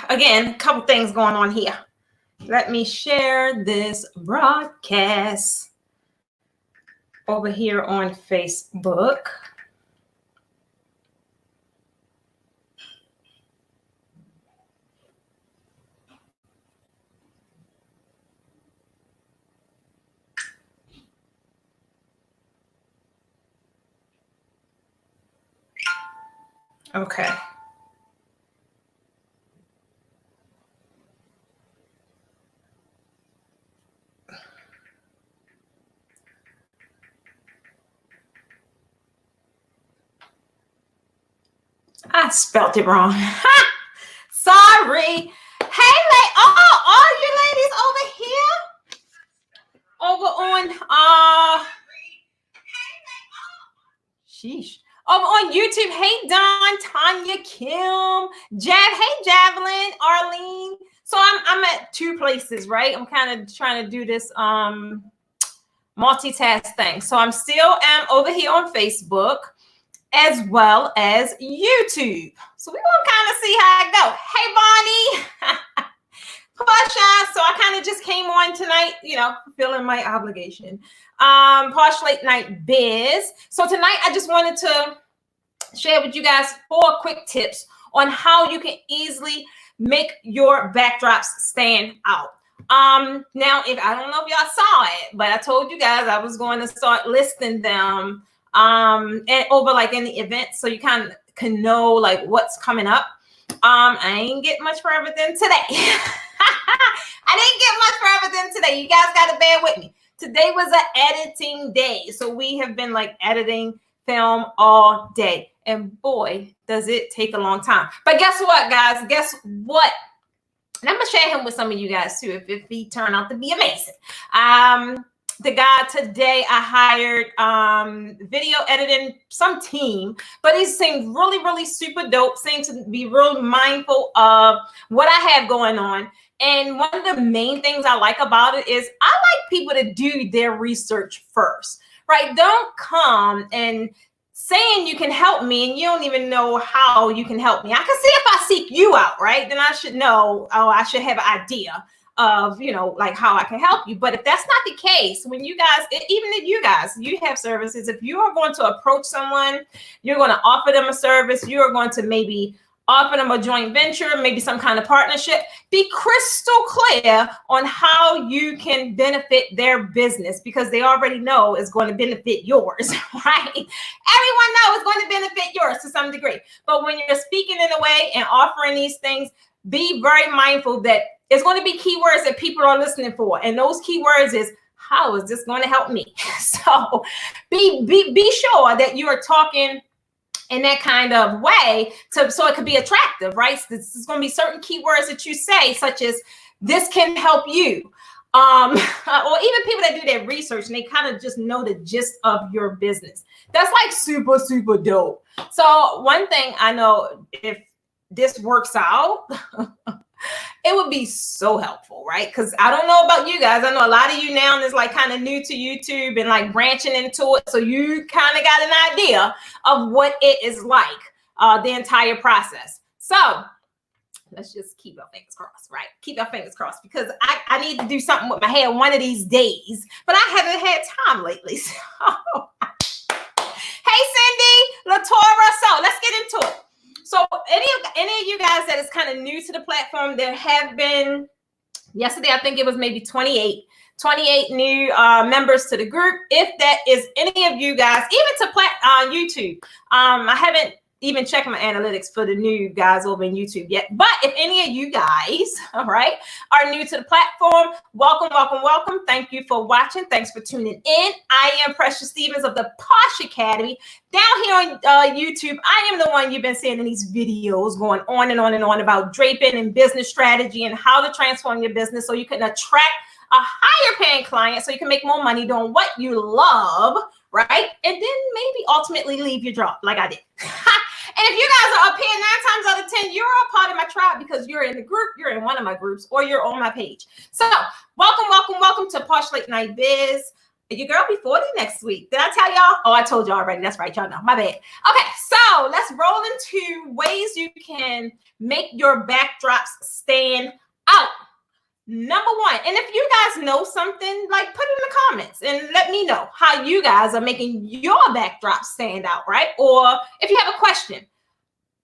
again, a couple things going on here. Let me share this broadcast over here on Facebook. Okay. I spelled it wrong. Sorry. Hey, all you ladies over here, over on sheesh. Over on YouTube. Hey Don, Tanya, Kim, hey Javelin, Arlene. So I'm at two places, right? I'm kind of trying to do this multitask thing. So I'm still over here on Facebook as well as YouTube. So we're gonna kind of see how it go. Hey Bonnie. Portia. So I kind of just came on tonight, fulfilling my obligation. Posh Late Night Biz. So tonight I just wanted to share with you guys 4 quick tips on how you can easily make your backdrops stand out. Now, if I don't know if y'all saw it, but I told you guys I was going to start listing them and over like in the event, so you kind of can know like what's coming up. I ain't get much further than today. I didn't get much further than today. You guys got to bear with me. Today was an editing day, so we have been like editing film all day, and boy, does it take a long time. But guess what, guys? Guess what? And I'm gonna share him with some of you guys too, if he turned out to be amazing. The guy today I hired video editing, some team, but he seemed really, really super dope. Seemed to be really mindful of what I have going on. And one of the main things I like about it is I like people to do their research first, right? Don't come and saying you can help me and you don't even know how you can help me. I can see if I seek you out, right? Then I should know, I should have an idea of, like how I can help you. But if that's not the case, when you guys, even if you have services, if you are going to approach someone, you're going to offer them a service, you're going to maybe offer them a joint venture, maybe some kind of partnership, be crystal clear on how you can benefit their business, because they already know it's going to benefit yours, right? Everyone knows it's going to benefit yours to some degree. But when you're speaking in a way and offering these things, be very mindful that it's going to be keywords that people are listening for. And those keywords is, how is this going to help me? So be sure that you are talking in that kind of way so it could be attractive, right? So there's going to be certain keywords that you say, such as this can help you. Or even people that do their research and they kind of just know the gist of your business. That's like super, super dope. So one thing I know, if this works out, it would be so helpful, right? Because I don't know about you guys. I know a lot of you now is like kind of new to YouTube and like branching into it. So you kind of got an idea of what it is like, the entire process. So let's just keep our fingers crossed, right? Keep our fingers crossed, because I need to do something with my hair one of these days, but I haven't had time lately. So hey, Cindy, LaTora. So let's get into it. So any of you guys that is kind of new to the platform, there have been, yesterday, I think it was maybe 28 new members to the group. If that is any of you guys, even to YouTube, I haven't even checked my analytics for the new guys over in YouTube yet. But if any of you guys, all right, are new to the platform, welcome, welcome, welcome. Thank you for watching. Thanks for tuning in. I am Precious Stevens of the Posh Academy. Down here on YouTube, I am the one you've been seeing in these videos going on and on and on about draping and business strategy and how to transform your business so you can attract a higher paying client, so you can make more money doing what you love, right? And then maybe ultimately leave your job like I did. And if you guys are up here 9 times out of 10, you're a part of my tribe because you're in the group, you're in one of my groups, or you're on my page. So welcome, welcome, welcome to Posh Late Night Biz. Your girl be 40 next week. Did I tell y'all? Oh, I told y'all already. That's right. Y'all know. My bad. Okay, so let's roll into ways you can make your backdrops stand out. Number one, and if you guys know something, like put it in the comments and let me know how you guys are making your backdrops stand out, right? Or if you have a question,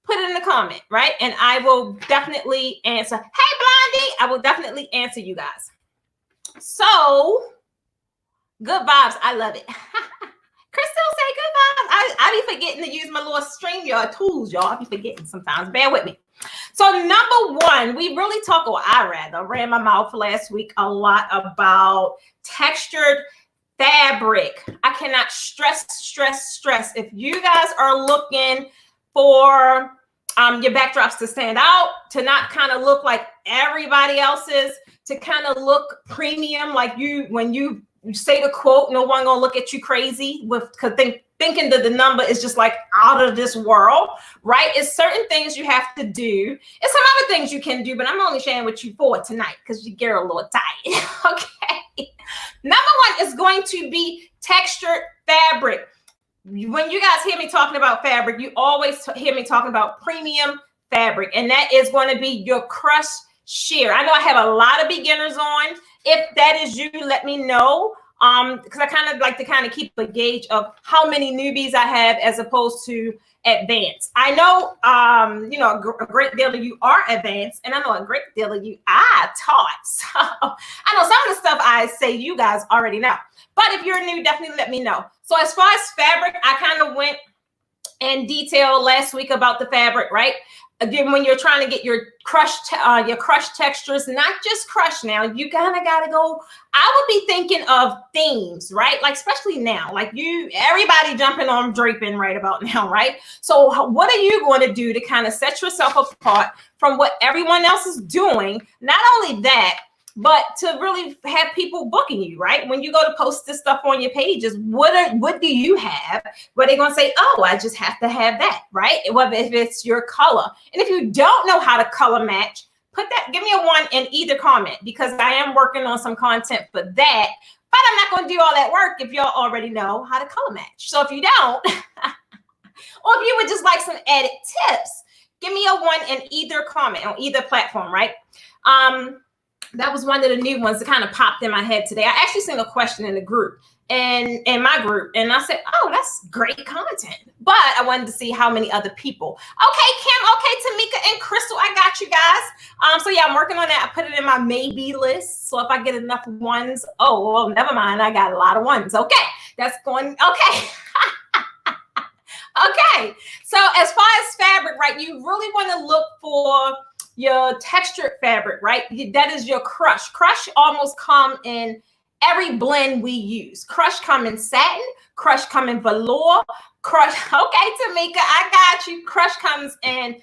put it in the comment, right? And I will definitely answer. Hey, Blondie, I will definitely answer you guys. So, good vibes. I love it. Crystal say good vibes. I be forgetting to use my little StreamYard tools, y'all. I be forgetting sometimes. Bear with me. So number one, we really talk, or I ran my mouth last week a lot about textured fabric. I cannot stress. If you guys are looking for your backdrops to stand out, to not kind of look like everybody else's, to kind of look premium, like when you say the quote, no one gonna look at you crazy with thinking that the number is just like out of this world, right? It's certain things you have to do. It's some other things you can do, but I'm only sharing with you for tonight because you get a little tired. Okay. Number one is going to be textured fabric. When you guys hear me talking about fabric, you always hear me talking about premium fabric, and that is going to be your crushed sheer. I know I have a lot of beginners on. If that is you, let me know. Because I kind of like to kind of keep a gauge of how many newbies I have as opposed to advanced. I know, a great deal of you are advanced, and I know a great deal of you I taught. So I know some of the stuff I say you guys already know. But if you're new, definitely let me know. So as far as fabric, I kind of went in detail last week about the fabric, right? Again, when you're trying to get your crushed textures, not just crushed now, you kind of got to go. I would be thinking of themes, right? Like, especially now, like everybody jumping on draping right about now, right? So what are you going to do to kind of set yourself apart from what everyone else is doing? Not only that, but to really have people booking you, right? When you go to post this stuff on your pages, what do you have? Where they're gonna say, oh, I just have to have that, right? Whether if it's your color. And if you don't know how to color match, give me a 1 in either comment, because I am working on some content for that. But I'm not gonna do all that work if y'all already know how to color match. So if you don't, or if you would just like some added tips, give me a 1 in either comment on either platform, right? That was one of the new ones that kind of popped in my head today. I actually seen a question in the group, and in my group, and I said, oh, that's great content. But I wanted to see how many other people. Okay, Kim, okay, Tamika and Crystal, I got you guys. So yeah, I'm working on that. I put it in my maybe list. So if I get enough ones, oh, well, never mind. I got a lot of ones. Okay, that's going, okay. Okay, so as far as fabric, right, you really want to look for your textured fabric, right? That is your crush. Crush almost come in every blend we use. Crush come in satin, crush come in velour, crush, okay, Tamika, I got you. Crush comes in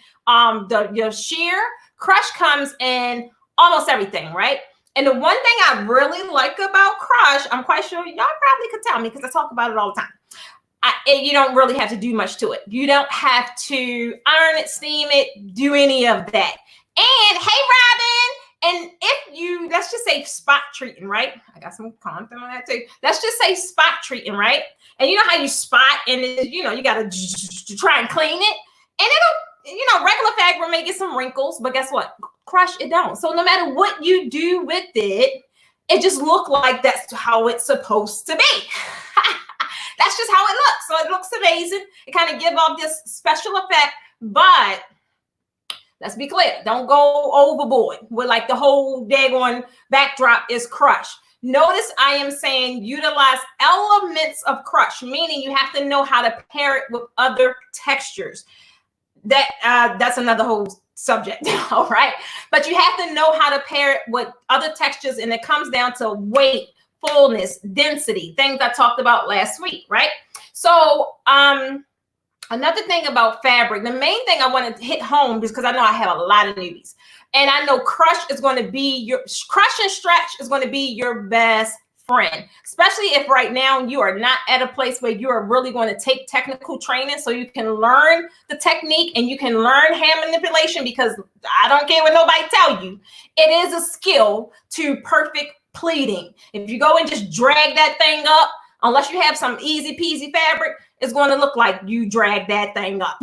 your sheer, crush comes in almost everything, right? And the one thing I really like about crush, I'm quite sure y'all probably could tell me because I talk about it all the time. You don't really have to do much to it. You don't have to iron it, steam it, do any of that. And hey, Robin, and if you, let's just say spot treating, right? I got some content on that too. Let's just say spot treating, right? And you know how you spot and you got to try and clean it. And it'll, regular fabric may get some wrinkles, but guess what? Crush, it don't. So no matter what you do with it, it just look like that's how it's supposed to be. That's just how it looks. So it looks amazing. It kind of gives off this special effect, but let's be clear. Don't go overboard with like the whole daggone backdrop is crushed. Notice I am saying utilize elements of crush, meaning you have to know how to pair it with other textures. That's another whole subject, all right? But you have to know how to pair it with other textures, and it comes down to weight, fullness, density, things I talked about last week, right? So another thing about fabric, the main thing I want to hit home, because I know I have a lot of newbies, and I know crush is going to be your crush and stretch is going to be your best friend, especially if right now you are not at a place where you are really going to take technical training so you can learn the technique and you can learn hand manipulation, because I don't care what nobody tell you, it is a skill to perfect pleating. If you go and just drag that thing up, unless you have some easy peasy fabric, it's going to look like you drag that thing up.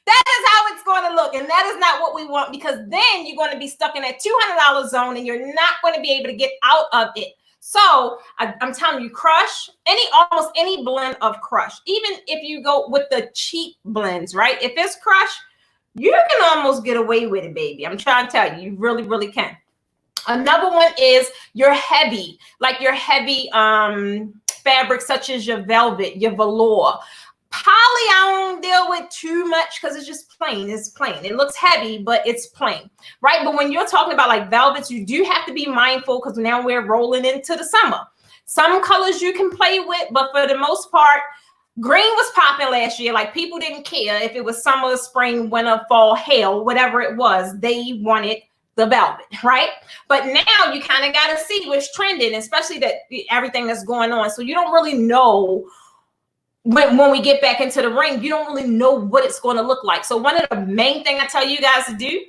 That is how it's going to look. And that is not what we want, because then you're going to be stuck in that $200 zone and you're not going to be able to get out of it. So I'm telling you, crush almost any blend of crush, even if you go with the cheap blends, right? If it's crush, you can almost get away with it, baby. I'm trying to tell you, you really, really can. Another one is your heavy, like your heavy fabrics, such as your velvet, your velour. Poly, I don't deal with too much because it's just plain. It's plain. It looks heavy, but it's plain, right? But when you're talking about like velvets, you do have to be mindful, because now we're rolling into the summer. Some colors you can play with, but for the most part, green was popping last year. Like, people didn't care if it was summer, spring, winter, fall, hail, whatever it was. They wanted the velvet, right? But now you kind of got to see what's trending, especially that everything that's going on. So you don't really know. When we get back into the ring, you don't really know what it's going to look like. So one of the main things I tell you guys to do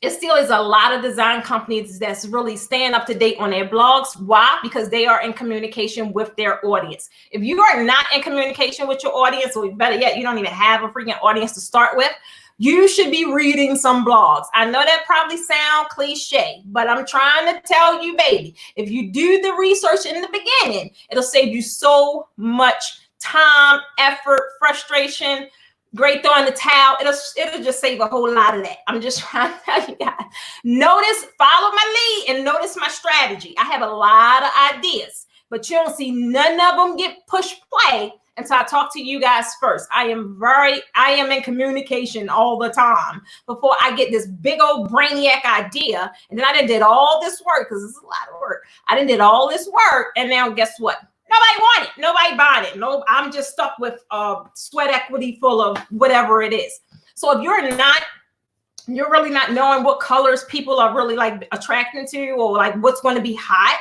is a lot of design companies that's really staying up to date on their blogs. Why? Because they are in communication with their audience. If you are not in communication with your audience, or better yet, you don't even have a freaking audience to start with, you should be reading some blogs. I know that probably sounds cliche, but I'm trying to tell you, baby, if you do the research in the beginning, it'll save you so much time, effort, frustration, great throwing the towel. It'll just save a whole lot of that. I'm just trying to tell you guys. Notice, follow my lead and notice my strategy. I have a lot of ideas, but you don't see none of them get push play until I talk to you guys first. I am in communication all the time before I get this big old brainiac idea. And then I did all this work, because it's a lot of work. I did all this work, and now guess what? Nobody want it. Nobody buying it. No, I'm just stuck with sweat equity full of whatever it is. So if you're really not knowing what colors people are really like attracting to, or like what's going to be hot,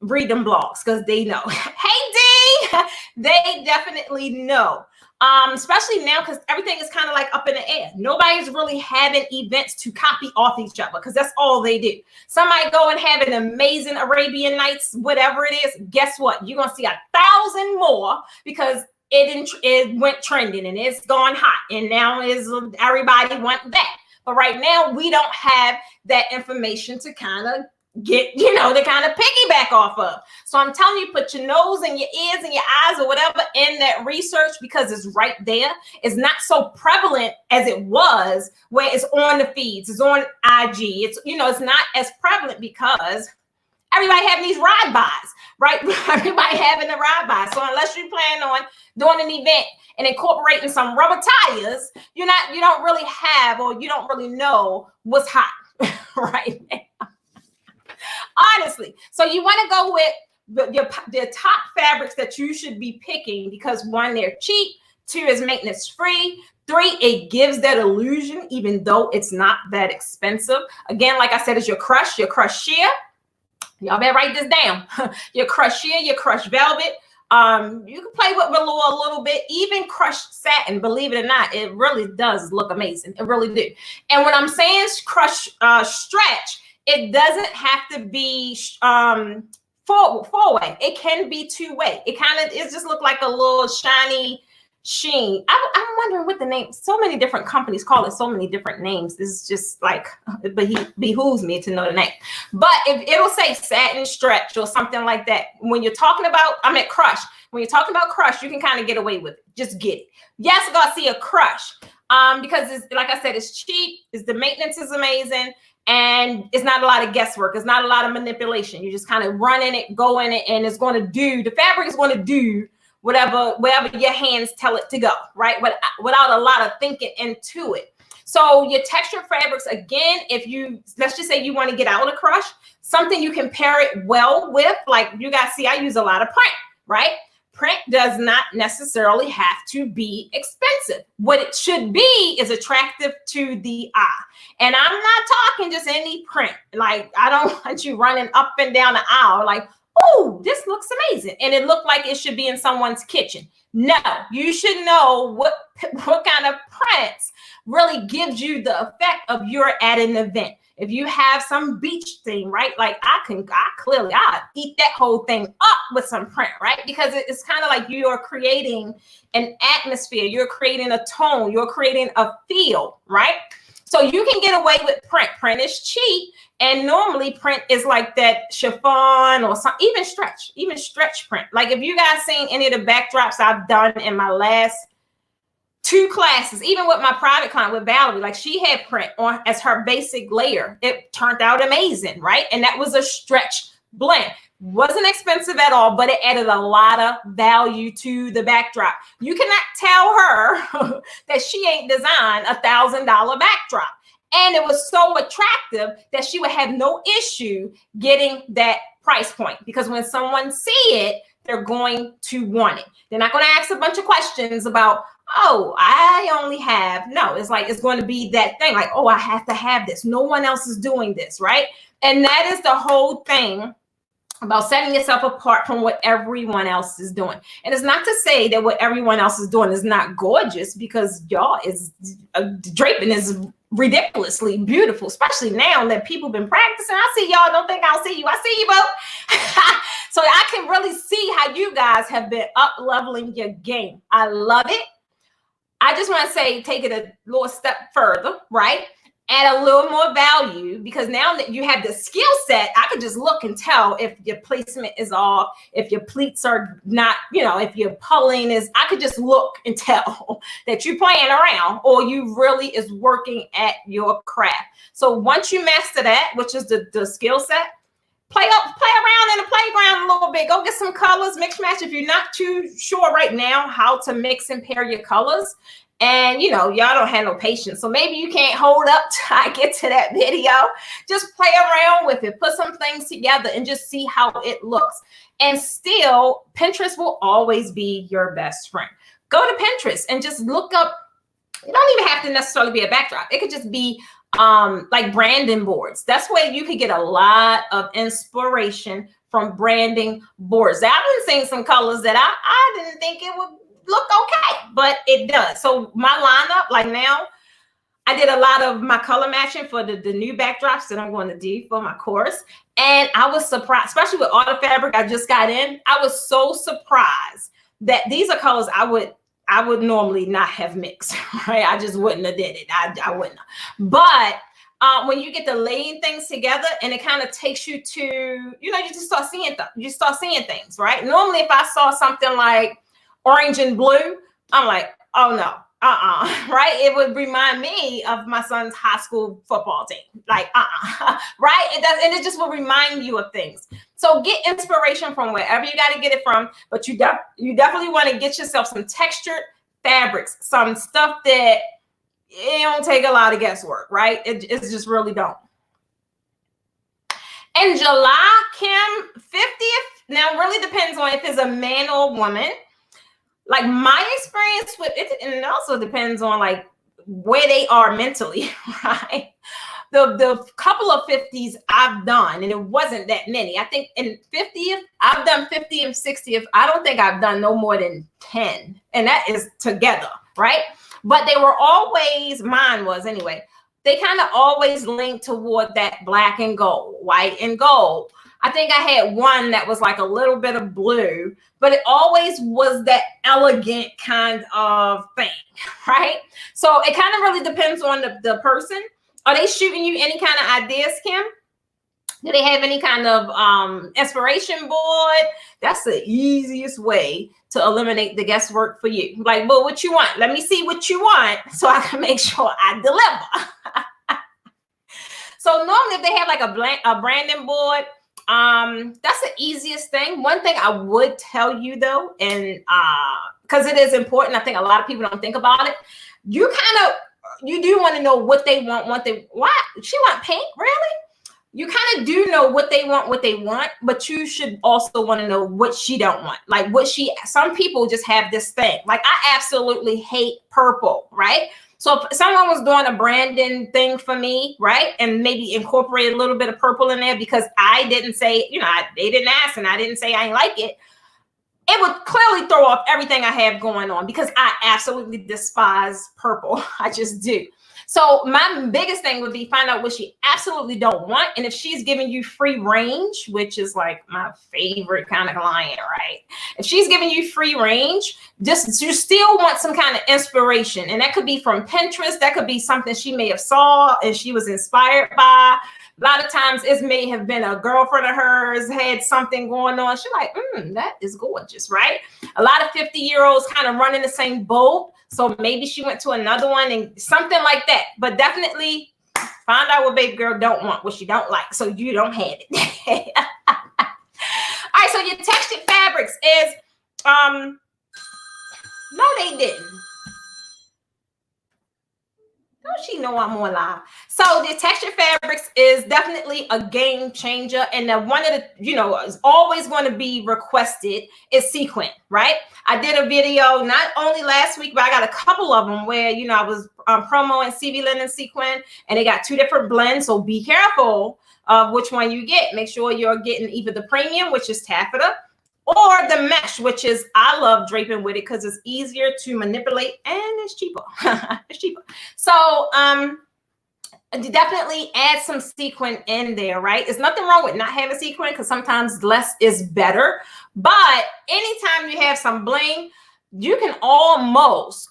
read them blogs, because they know. Hey, D, they definitely know. Especially now, because everything is kind of like up in the air. Nobody's really having events to copy off each other, because that's all they do. Somebody go and have an amazing Arabian Nights, whatever it is. Guess what? You're going to see 1,000 more, because it went trending and it's gone hot. And now everybody want that. But right now, we don't have that information to kind of get, to kind of piggyback off of. So I'm telling you, put your nose and your ears and your eyes or whatever in that research, because it's right there. It's not so prevalent as it was, where it's on the feeds, it's on IG. It's, it's not as prevalent because everybody having these ride-bys, right? Everybody having the ride-by. So unless you plan on doing an event and incorporating some rubber tires, you don't really have, or you don't really know what's hot right now. Honestly. So you want to go with the top fabrics that you should be picking, because 1, they're cheap. 2, is maintenance free. 3, it gives that illusion, even though it's not that expensive. Again, like I said, is your crush sheer. Y'all better write this down. Your crush sheer, your crush velvet. You can play with velour a little bit, even crushed satin. Believe it or not, it really does look amazing. It really do. And when I'm saying crush stretch, it doesn't have to be four-way. It can be 2-way. It just look like a little shiny sheen. I'm wondering what the name. So many different companies call it so many different names. This is just like, but he behooves me to know the name. But if it'll say satin stretch or something like that, when you're talking about, I'm at crush. When you're talking about crush, you can kind of get away with it. Just get it. Yes, I gotta see a crush. Because it's, like I said, it's cheap. The maintenance is amazing. And it's not a lot of guesswork. It's not a lot of manipulation. You're just kind of running it, going it, and it's going to do, the fabric is going to do wherever your hands tell it to go, right? Without a lot of thinking into it. So your textured fabrics, again, let's just say you want to get out of crush, something you can pair it well with, like you guys see, I use a lot of print, right? Print does not necessarily have to be expensive. What it should be is attractive to the eye. And I'm not talking just any print. Like, I don't want you running up and down the aisle like, oh, this looks amazing. And it looked like it should be in someone's kitchen. No, you should know what kind of prints really gives you the effect of you're at an event. If you have some beach theme, right? Like I'll eat that whole thing up with some print, right? Because it's kind of like you're creating an atmosphere, you're creating a tone, you're creating a feel, right? So you can get away with print. Print is cheap. And normally print is like that chiffon or some, even stretch print. Like if you guys seen any of the backdrops I've done in my last 2 classes, even with my private client with Valerie, like she had print on as her basic layer. It turned out amazing, right? And that was a stretch blend. Wasn't expensive at all, but it added a lot of value to the backdrop. You cannot tell her that she ain't designed $1,000 backdrop. And it was so attractive that she would have no issue getting that price point, because when someone see it, they're going to want it. They're not going to ask a bunch of questions about, oh, I only have, no, it's like, it's going to be that thing like, oh, I have to have this. No one else is doing this, right? And that is the whole thing about setting yourself apart from what everyone else is doing. And it's not to say that what everyone else is doing is not gorgeous, because y'all is draping is ridiculously beautiful, especially now that people have been practicing. I see y'all, don't think I'll see you. I see you, boo. So I can really see how you guys have been up leveling your game. I love it. I just want to say, take it a little step further, right? Add a little more value, because now that you have the skill set, I could just look and tell if your placement is off, if your pleats are not, if your pulling is, I could just look and tell that you're playing around or you really is working at your craft. So once you master that, which is the skill set, play around in the playground a little bit. Go get some colors, mix match. If you're not too sure right now how to mix and pair your colors, and y'all don't have no patience, so maybe you can't hold up till I get to that video. Just play around with it, put some things together and just see how it looks. And still, Pinterest will always be your best friend. Go to Pinterest and just look up. You don't even have to necessarily be a backdrop. It could just be like branding boards. That's where you could get a lot of inspiration from branding boards. I've been seeing some colors that I didn't think it would look okay, but it does. So my lineup, like now, I did a lot of my color matching for the new backdrops that I'm going to do for my course. And I was surprised, especially with all the fabric I just got in. I was so surprised that these are colors I would normally not have mixed, right? I just wouldn't have did it. I wouldn't have. But when you get to laying things together, and it kind of takes you to, you just start seeing things, right? Normally, if I saw something like orange and blue, I'm like, oh no, right? It would remind me of my son's high school football team, like, right? It does, and it just will remind you of things. So get inspiration from wherever you got to get it from, but you definitely want to get yourself some textured fabrics, some stuff that it don't take a lot of guesswork, right? It's just really don't. In July, Kim, 50th, now it really depends on if it's a man or a woman. Like my experience with it, and it also depends on like where they are mentally, right? The couple of 50s I've done, and it wasn't that many. I think in 50th, I've done 50 and 60th. I don't think I've done no more than 10, and that is together, right? But they were always, mine was anyway, they kind of always linked toward that black and gold, white and gold. I think I had one that was like a little bit of blue, but it always was that elegant kind of thing, right? So it kind of really depends on the person. Are they shooting you any kind of ideas, Kim? Do they have any kind of inspiration board? That's the easiest way to eliminate the guesswork for you. Like, well, what you want? Let me see what you want so I can make sure I deliver. So normally if they have like a branding board, that's the easiest thing. One thing I would tell you though, and because it is important, I think a lot of people don't think about it. You do want to know what they want, what she want pink, really? You kind of do know what they want, but you should also want to know what she don't want. Like some people just have this thing. Like I absolutely hate purple, right? So if someone was doing a branding thing for me, right, and maybe incorporate a little bit of purple in there because I didn't say, they didn't ask and I didn't say I ain't like it, it would clearly throw off everything I have going on because I absolutely despise purple. I just do. So my biggest thing would be find out what she absolutely don't want. And if she's giving you free range, which is like my favorite kind of client, right? If she's giving you free range, just you still want some kind of inspiration. And that could be from Pinterest. That could be something she may have saw and she was inspired by. A lot of times it may have been a girlfriend of hers had something going on. She's like, that is gorgeous, right? A lot of 50-year-olds kind of running the same boat. So maybe she went to another one and something like that. But definitely find out what baby girl don't want, what she don't like, so you don't have it. All right, so your textured fabrics is, no, they didn't. Don't she know I'm on live? So the textured fabrics is definitely a game changer. And the one of the, is always going to be requested is sequin, right? I did a video not only last week, but I got a couple of them where, I was promoing CV linen sequin, and they got 2 different blends. So be careful of which one you get. Make sure you're getting either the premium, which is taffeta, or the mesh, which is, I love draping with it because it's easier to manipulate and it's cheaper. It's cheaper. So definitely add some sequin in there, right? There's nothing wrong with not having sequin because sometimes less is better. But anytime you have some bling, you can almost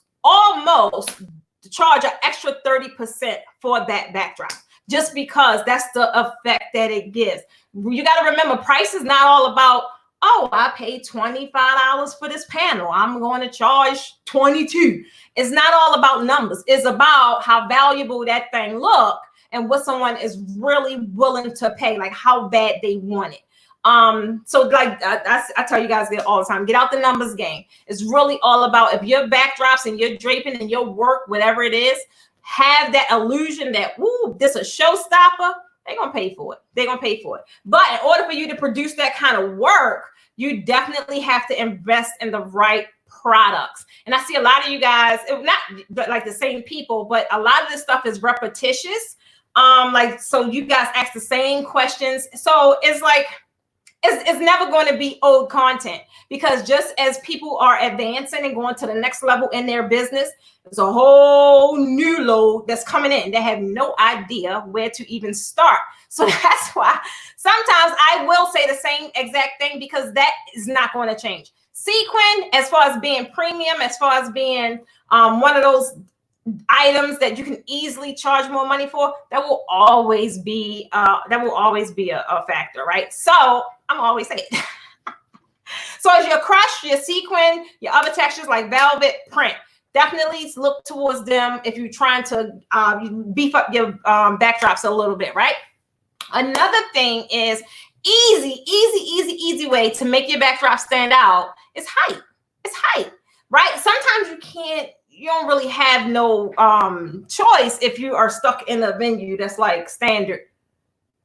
charge an extra 30% for that backdrop, just because that's the effect that it gives. You got to remember, price is not all about, oh, I paid $25 for this panel, I'm going to charge $22. It's not all about numbers. It's about how valuable that thing look and what someone is really willing to pay, like how bad they want it. So like I tell you guys that all the time, get out the numbers game. It's really all about, if your backdrops and your draping and your work, whatever it is, have that illusion that, woo, this is a showstopper, they're going to pay for it. They're going to pay for it. But in order for you to produce that kind of work, you definitely have to invest in the right products. And I see a lot of you guys, not like the same people, but a lot of this stuff is repetitious. So you guys ask the same questions. So it's like, it's never going to be old content, because just as people are advancing and going to the next level in their business, there's a whole new load that's coming in. They have no idea where to even start. So that's why sometimes I will say the same exact thing, because that is not going to change. Sequin, as far as being premium, as far as being one of those items that you can easily charge more money for, that will always be a factor, right? So I'm always saying it. So as your crush, your sequin, your other textures like velvet, print, definitely look towards them if you're trying to beef up your backdrops a little bit, right? Another thing is easy way to make your backdrop stand out is height. It's height, right? Sometimes you don't really have no choice if you are stuck in a venue that's like standard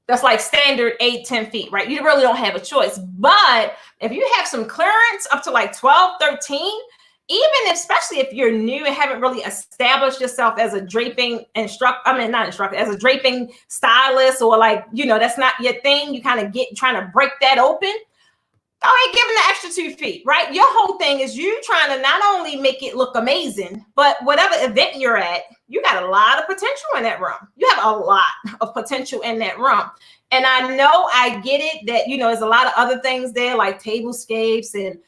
8-10 feet, right? You really don't have a choice. But if you have some clearance up to like 12, 13, especially if you're new and haven't really established yourself as a draping as a draping stylist, or like, that's not your thing, you kind of trying to break that open, go ahead, give them the extra 2 feet, right? Your whole thing is you trying to not only make it look amazing, but whatever event you're at, you got a lot of potential in that room. You have a lot of potential in that room. And I know, I get it that, there's a lot of other things there, like tablescapes and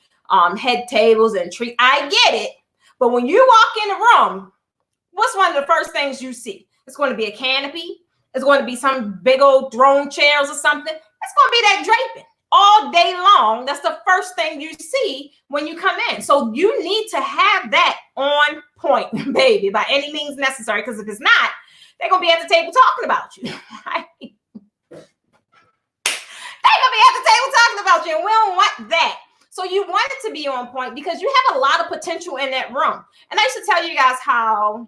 head tables and tree. I get it. But when you walk in the room, what's one of the first things you see? It's going to be a canopy. It's going to be some big old throne chairs or something. It's going to be that draping all day long. That's the first thing you see when you come in. So you need to have that on point, baby, by any means necessary. Because if it's not, they're going to be at the table talking about you, right? They're going to be at the table talking about you, and we don't want that. So you want it to be on point because you have a lot of potential in that room. And I used to tell you guys how,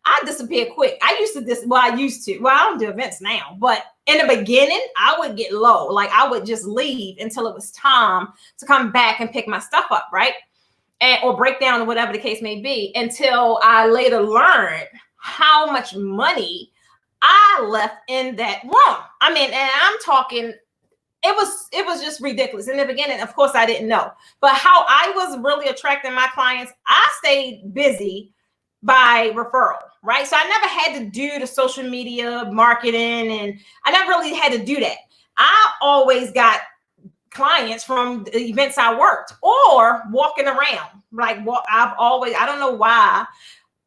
I disappear quick. I don't do events now, but in the beginning, I would get low. Like I would just leave until it was time to come back and pick my stuff up, right? Or break down or whatever the case may be, until I later learned how much money I left in that room. I mean, and I'm talking, it was just ridiculous. In the beginning, of course, I didn't know. But how I was really attracting my clients, I stayed busy by referral, right? So I never had to do the social media marketing, and I never really had to do that. I always got clients from the events I worked or walking around. Like, I've always, I don't know why,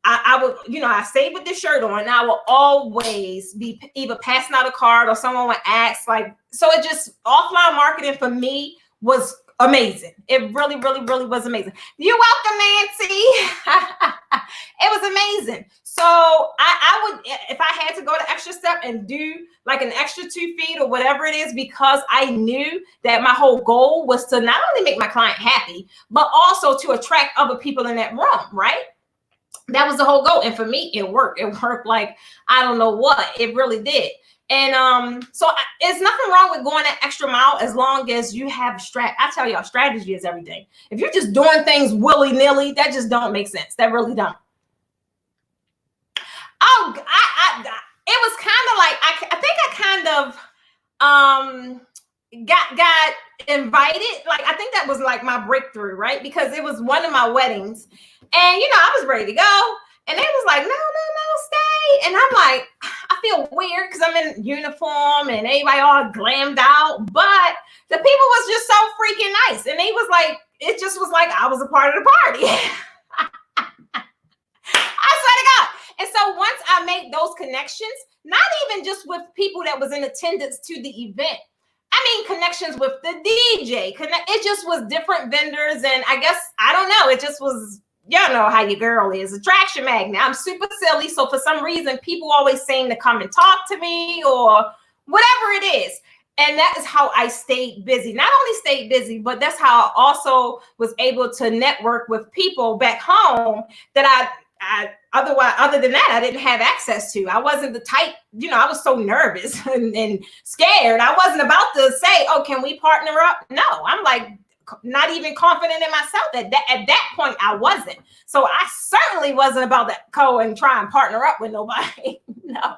I would, I stayed with this shirt on, and I will always be either passing out a card or someone would ask, like, so it just, offline marketing for me was amazing. It really, really, really was amazing. You're welcome, Nancy. It was amazing. So I would, if I had to go the extra step and do like an extra 2 feet or whatever it is, because I knew that my whole goal was to not only make my client happy, but also to attract other people in that room, right? That was the whole goal. And for me, it worked. It worked like, I don't know what, it really did. And so it's nothing wrong with going that extra mile as long as you have I tell y'all, strategy is everything. If you're just doing things willy-nilly, that just don't make sense. That really don't. Oh, it was kind of like, I think I kind of got invited. Like, I think that was like my breakthrough, right? Because it was one of my weddings, and I was ready to go, and they was like, no, stay. And I'm like, I feel weird because I'm in uniform and everybody all glammed out, but the people was just so freaking nice, and they was like, it just was like I was a part of the party. I swear to God. And so once I made those connections, not even just with people that was in attendance to the event, I mean, connections with the DJ, it just was different vendors. And I guess, I don't know, it just was, y'all know how your girl is, attraction magnet. I'm super silly. So for some reason, people always saying to come and talk to me or whatever it is. And that is how I stayed busy. Not only stayed busy, but that's how I also was able to network with people back home that I otherwise, other than that, I didn't have access to. I wasn't the type, I was so nervous and scared. I wasn't about to say, oh, can we partner up? No, I'm like, not even confident in myself. At that point, I wasn't. So I certainly wasn't about to go and try and partner up with nobody. No.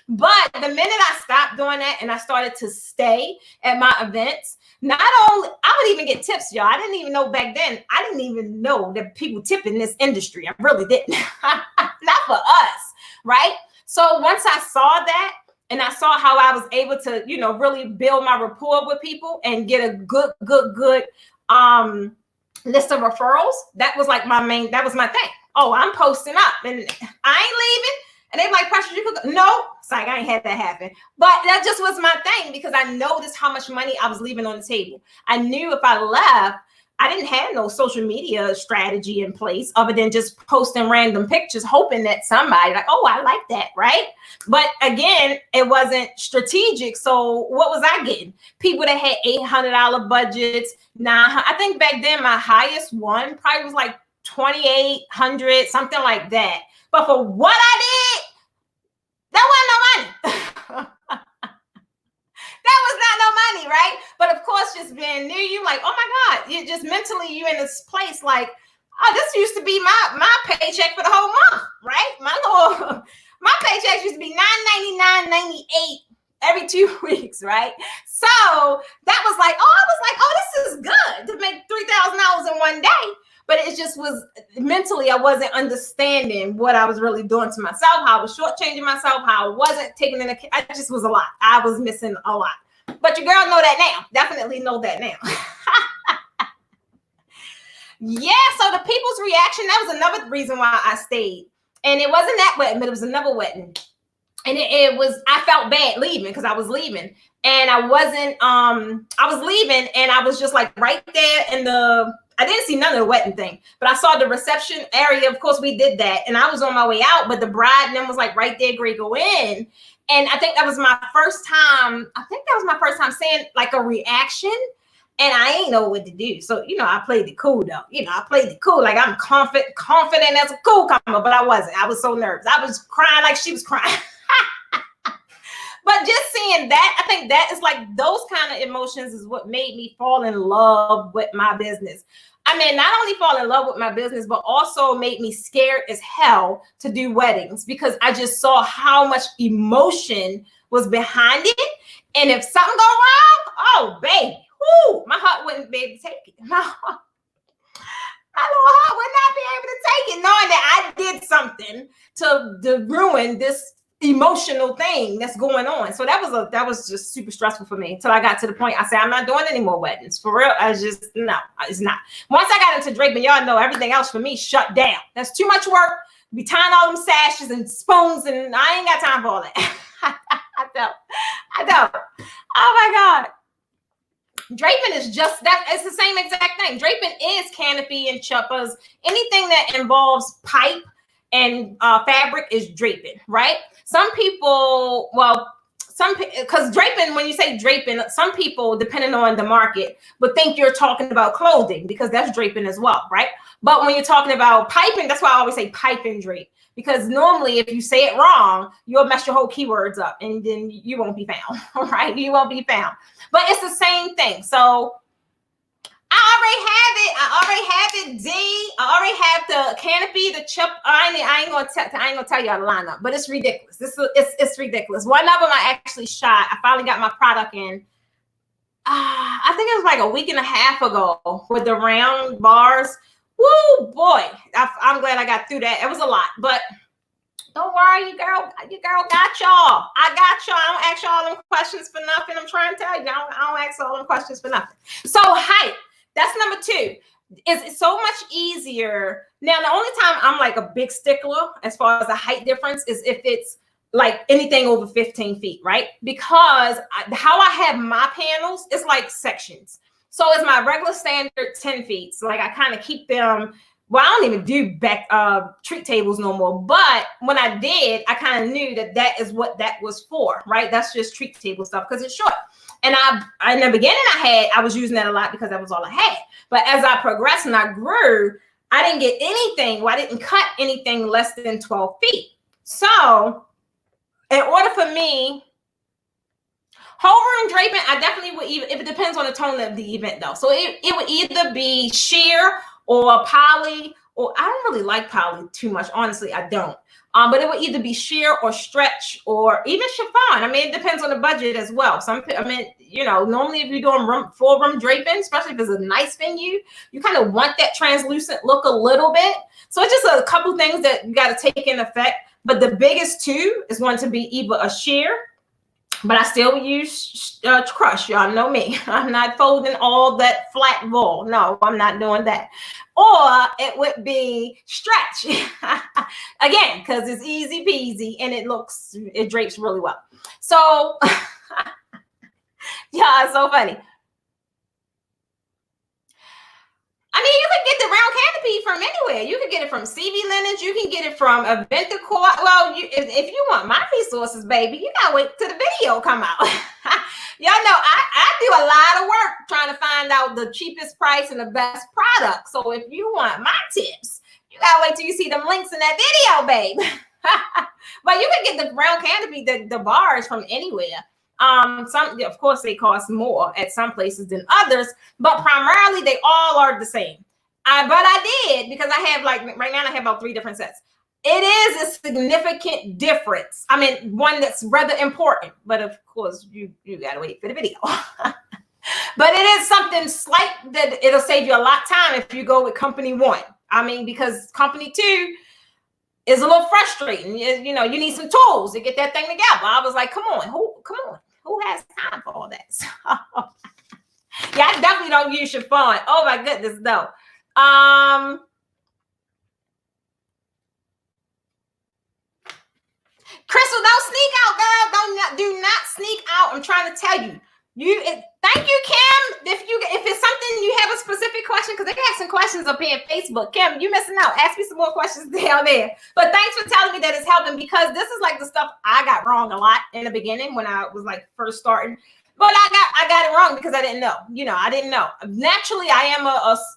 But the minute I stopped doing that and I started to stay at my events, not only, I would even get tips, y'all. I didn't even know back then. I didn't even know that people tip in this industry. I really didn't. Not for us, right? So once I saw that, and I saw how I was able to, really build my rapport with people and get a good list of referrals, that was like that was my thing. Oh, I'm posting up and I ain't leaving. And they like, Precious, you could go. No, it's like, I ain't had that happen. But that just was my thing because I noticed how much money I was leaving on the table. I knew if I left, I didn't have no social media strategy in place other than just posting random pictures, hoping that somebody like, oh, I like that, right? But again, it wasn't strategic. So what was I getting? People that had $800 budgets. I think back then my highest one probably was like $2,800, something like that. But for what I did, that wasn't no money. That was not no money, right? But of course, just being new, you like, oh my God, you just mentally, you in this place like, oh, this used to be my paycheck for the whole month, right? My paycheck used to be $9.99.98 every 2 weeks, right? So that was like, I was like, oh, this is good to make $3,000 in one day. But it just was mentally, I wasn't understanding what I was really doing to myself, how I was shortchanging myself, how I wasn't taking in account. It just was a lot. I was missing a lot. But your girl know that now. Definitely know that now. Yeah, so the people's reaction, that was another reason why I stayed. And it wasn't that wedding, but it was another wedding. And it was, I felt bad leaving because I was leaving. And I was leaving and I was just like right there in I didn't see none of the wedding thing, but I saw the reception area. Of course, we did that. And I was on my way out, but the bride and them was like right there, great, go in. And I think that was my first time. Saying like a reaction. And I ain't know what to do. So, I played it cool though. I played it cool. Like I'm confident as a cucumber, but I wasn't. I was so nervous. I was crying like she was crying. But just seeing that, I think that is like those kind of emotions is what made me fall in love with my business. I mean, not only fall in love with my business, but also made me scared as hell to do weddings because I just saw how much emotion was behind it. And if something go wrong, oh, baby, whoo, my heart wouldn't be able to take it. My little heart would not be able to take it, knowing that I did something to ruin this emotional thing that's going on. So that was just super stressful for me until I got to the point. I said, I'm not doing any more weddings for real. I just no, it's not. Once I got into draping, y'all know everything else for me shut down. That's too much work. Be tying all them sashes and spoons, and I ain't got time for all that. I don't. Oh my God. Draping is just that. It's the same exact thing. Draping is canopy and chuppahs. Anything that involves pipe and fabric is draping, right? Some people, because draping, when you say draping, some people, depending on the market, would think you're talking about clothing because that's draping as well, right? But when you're talking about piping, that's why I always say pipe and drape. Because normally if you say it wrong, you'll mess your whole keywords up and then you won't be found, right? You won't be found. But it's the same thing. So I already have it, D. I already have the canopy, the chip. I ain't gonna tell y'all the lineup, but it's ridiculous. It's ridiculous. One of them I actually shot. I finally got my product in. I think it was like a week and a half ago with the round bars. Woo, boy! I'm glad I got through that. It was a lot, but don't worry, your girl got y'all. I got y'all. I don't ask y'all them questions for nothing. I'm trying to tell you, I don't ask all them questions for nothing. So height, that's number 2. It's so much easier. Now, the only time I'm like a big stickler as far as the height difference is if it's like anything over 15 feet, right? Because how I have my panels, it's like sections. So it's my regular standard 10 feet. So like I kind of keep them. Well, I don't even do back treat tables no more. But when I did, I kind of knew that is what that was for, right? That's just treat table stuff because it's short. And in the beginning, I was using that a lot because that was all I had. But as I progressed and I grew, I didn't get anything. Well, I didn't cut anything less than 12 feet. So in order for me, whole room draping, I definitely would even, if it depends on the tone of the event though. So it would either be sheer or poly, or I don't really like poly too much. Honestly, I don't. But it would either be sheer or stretch or even chiffon. I mean, it depends on the budget as well. Normally if you're doing full room draping, especially if it's a nice venue, you kind of want that translucent look a little bit. So it's just a couple things that you got to take in effect. But the biggest two is going to be either a sheer, but I still use crush. Y'all know me. I'm not folding all that flat wool. No, I'm not doing that. Or it would be stretch. Again, because it's easy peasy and it drapes really well. So, yeah, it's so funny. I mean, you can get the round canopy from anywhere. You can get it from CV Linens. You can get it from Event Decor. Well, if you want my resources, baby, you gotta wait till the video come out. Y'all know I do a lot of work trying to find out the cheapest price and the best product. So if you want my tips, you gotta wait till you see them links in that video, babe. But you can get the round canopy, the bars from anywhere. Some, of course, they cost more at some places than others, but primarily they all are the same. But I did, because I have right now I have about 3 different sets. It is a significant difference. I mean, one that's rather important, but of course you gotta wait for the video. But it is something slight that it'll save you a lot of time if you go with company 1. I mean, because company 2 is a little frustrating. You need some tools to get that thing together. I was like, come on, who has time for all that? So, yeah, I definitely don't use chiffon. Oh my goodness, no. Crystal, don't sneak out, girl. Do not sneak out. I'm trying to tell you. Thank you, Kim. If it's something you have a specific question, because they have some questions up here on Facebook. Kim, you missing out. Ask me some more questions down there. But thanks for telling me that it's helping, because this is like the stuff I got wrong a lot in the beginning when I was like first starting. But I got it wrong because I didn't know. I didn't know. Naturally, I am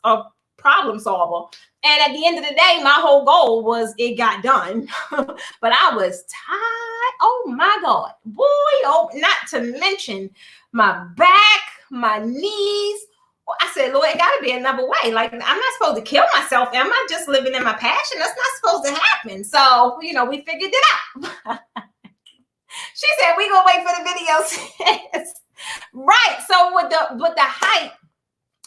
a problem solver. And at the end of the day, my whole goal was it got done. But I was tired. Oh my God. Boy, not to mention my back, my knees. Well, I said, Lord, it gotta be another way. Like, I'm not supposed to kill myself. Am I just living in my passion? That's not supposed to happen. So, we figured it out. She said, we gonna wait for the video. Right. So with the height,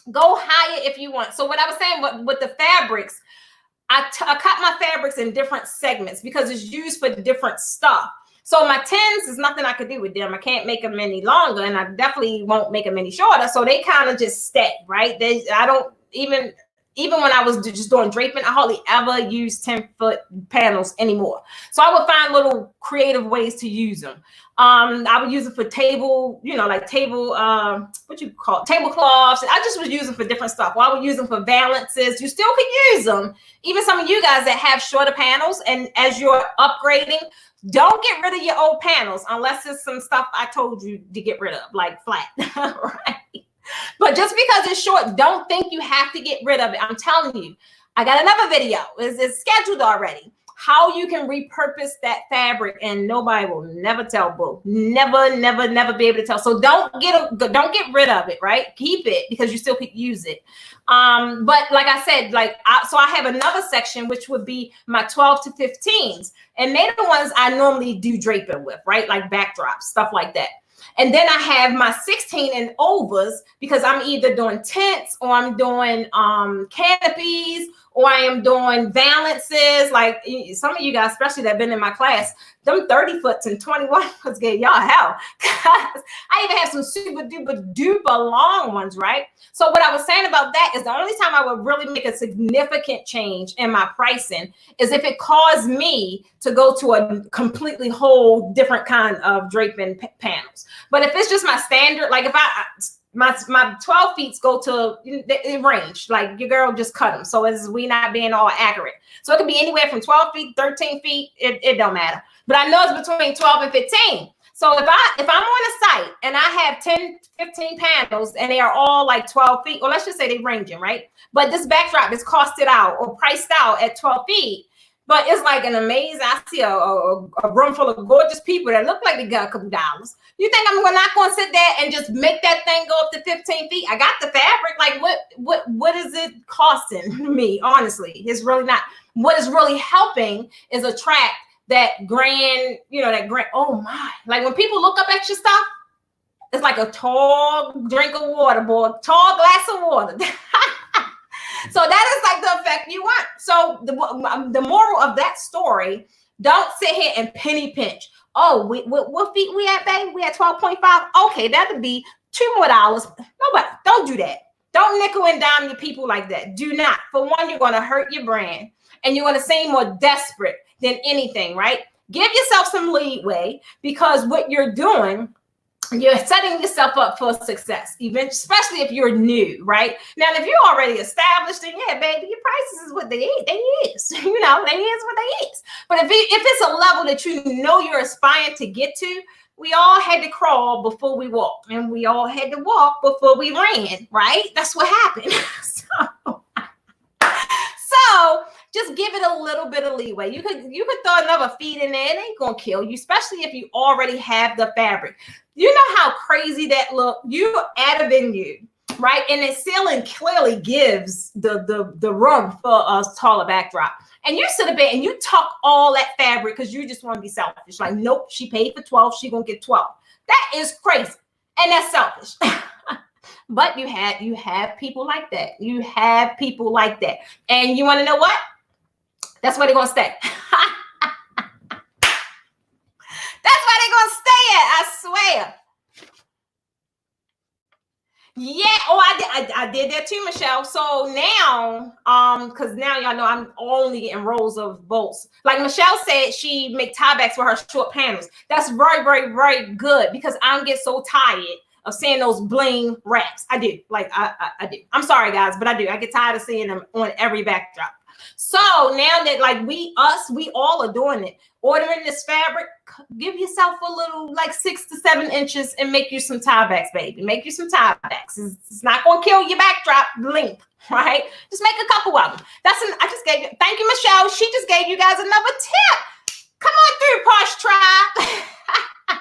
Go higher if you want. So what I was saying with the fabrics, I cut my fabrics in different segments because it's used for different stuff. So my 10s is nothing I could do with them. I can't make them any longer, and I definitely won't make them any shorter. So they kind of just stay, right? I don't even when I was just doing draping, I hardly ever use 10-foot panels anymore. So I would find little creative ways to use them. I would use it for table, like table, tablecloths. I just was using for different stuff. Well, I would use them for valances. You still could use them. Even some of you guys that have shorter panels, and as you're upgrading, don't get rid of your old panels unless it's some stuff I told you to get rid of, like flat, right? But just because it's short, don't think you have to get rid of it. I'm telling you, I got another video. It's scheduled already. How you can repurpose that fabric, and nobody will never tell, boo. Never, never, never be able to tell. So don't get rid of it, right? Keep it because you still could use it. But like I said, so I have another section which would be my 12 to 15s, and they're the ones I normally do draping with, right? Like backdrops, stuff like that. And then I have my 16 and overs because I'm either doing tents or I'm doing canopies or I am doing valances. Like some of you guys, especially that have been in my class, them 30 foots and 21 foots gave y'all hell. I even have some super duper duper long ones, right? So what I was saying about that is the only time I would really make a significant change in my pricing is if it caused me to go to a completely whole different kind of draping panels. But if it's just my standard, like if my 12 feet go to in range, like your girl just cut them. So as we not being all accurate. So it could be anywhere from 12 feet, 13 feet, it don't matter. But I know it's between 12 and 15. So if I'm on a site and I have 10, 15 panels and they are all like 12 feet, or let's just say they're ranging, right? But this backdrop is costed out or priced out at 12 feet. But it's like an amazing, I see a room full of gorgeous people that look like they got a couple dollars. You think I'm not going to sit there and just make that thing go up to 15 feet? I got the fabric. Like what is it costing me? Honestly, it's really not. What is really helping is attract that grand, oh my, like when people look up at your stuff, it's like a tall drink of water, boy, tall glass of water. So that is like the effect you want. So the moral of that story, don't sit here and penny pinch. Oh, what feet we at, babe? We at 12.5. Okay, that would be $2 more. Nobody, don't do that. Don't nickel and dime your people like that. Do not. For one, you're going to hurt your brand and you're going to seem more desperate than anything, right? Give yourself some leeway because what you're doing, you're setting yourself up for success, even especially if you're new, right? Now, if you're already established, then yeah, baby, your prices is what they is. They is, they is what they is. But if it's a level that you know you're aspiring to get to, we all had to crawl before we walked, and we all had to walk before we ran, right? That's what happened. So just give it a little bit of leeway. You could throw another feet in there. It ain't gonna kill you, especially if you already have the fabric. You know how crazy that look? You at a venue, right? And the ceiling clearly gives the room for a taller backdrop. And you sit there and you tuck all that fabric because you just want to be selfish. Like, nope, she paid for 12, she gonna get 12. That is crazy. And that's selfish. But you have people like that. You have people like that. And you want to know what? That's where they're going to stay. That's where they're going to stay at, I swear. Yeah. Oh, I did that too, Michelle. So now, because now y'all know I'm only in rows of bolts. Like Michelle said, she make tiebacks for her short panels. That's very, very, very good because I don't get so tired of seeing those bling wraps. I do. Like I do. I'm sorry, guys, but I do. I get tired of seeing them on every backdrop. So now that like we all are doing it, ordering this fabric, give yourself a little like 6 to 7 inches and make you some tiebacks, baby. Make you some tiebacks. It's not going to kill your backdrop length, right? Just make a couple of them. I just gave you, thank you, Michelle. She just gave you guys another tip. Come on through, Posh Tribe.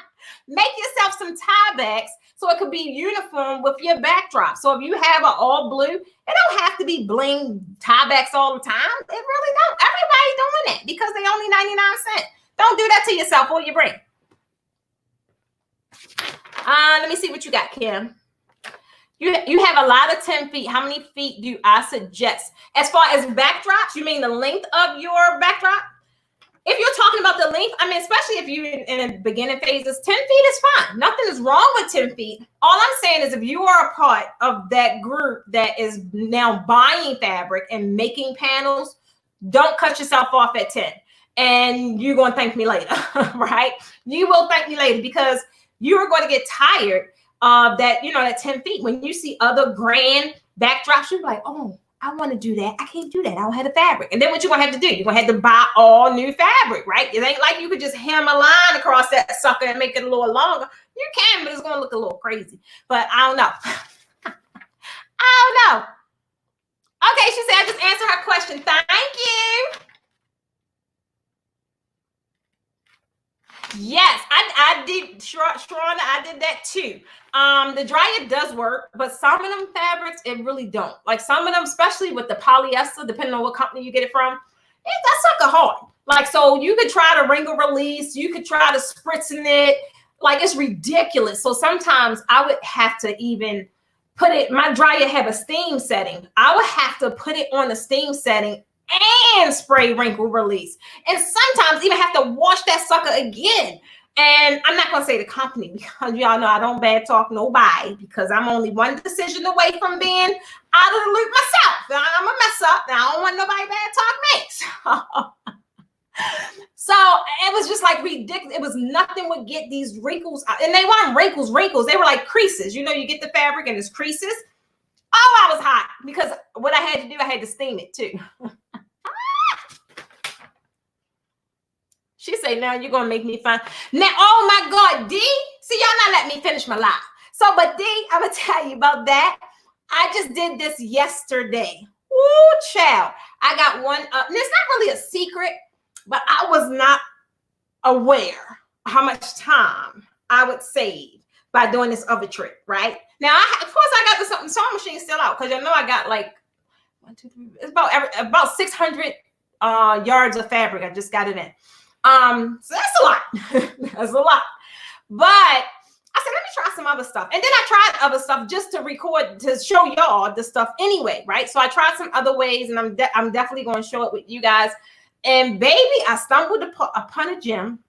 Make yourself some tiebacks so it could be uniform with your backdrop. So if you have an all blue, it don't have to be bling tiebacks all the time. It really don't. Everybody's doing it because they only 99 cents. Don't do that to yourself or your brain. Let me see what you got, Kim. You have a lot of 10 feet. How many feet do I suggest? As far as backdrops, you mean the length of your backdrop? If you're talking about the length, I mean, especially if you're in the beginning phases, 10 feet is fine. Nothing is wrong with 10 feet. All I'm saying is if you are a part of that group that is now buying fabric and making panels, don't cut yourself off at 10. And you're going to thank me later, right? You will thank me later because you are going to get tired of that, that 10 feet. When you see other grand backdrops, you're like, oh, I want to do that. I can't do that. I don't have the fabric. And then what you're going to have to do, you're going to have to buy all new fabric, right? It ain't like you could just hem a line across that sucker and make it a little longer. You can, but it's going to look a little crazy. But I don't know. I don't know. Okay, she said I just answered her question. Thank you. Yes, I did, Sharonda, I did that too. The dryer does work, but some of them fabrics, it really don't. Like some of them, especially with the polyester, depending on what company you get it from, that's sucker hard. Like, so you could try to wrinkle release, you could try to spritz in it. Like, it's ridiculous. So sometimes I would have to even put it, my dryer have a steam setting. I would have to put it on the steam setting and spray wrinkle release, and sometimes even have to wash that sucker again. And I'm not going to say the company because y'all know I don't bad talk nobody because I'm only one decision away from being out of the loop myself. I'm a mess up. And I don't want nobody bad talk me. So it was just like ridiculous. It was nothing would get these wrinkles out. And they weren't wrinkles. They were like creases. You get the fabric and it's creases. Oh, I was hot because what I had to do, I had to steam it too. She say, now you're going to make me fun. Now, oh my God, D. See, y'all not letting me finish my live. So, but D, I'm going to tell you about that. I just did this yesterday. Ooh, child. I got one up. And it's not really a secret, but I was not aware how much time I would save by doing this other trick, right? Now, of course, I got the sewing machine still out because I got like 1, 2, 3. It's about 600 yards of fabric. I just got it in. So that's a lot. That's a lot. But I said, let me try some other stuff. And then I tried other stuff just to record, to show y'all the stuff anyway, right? So I tried some other ways, and I'm definitely going to show it with you guys. And baby, I stumbled upon a gem.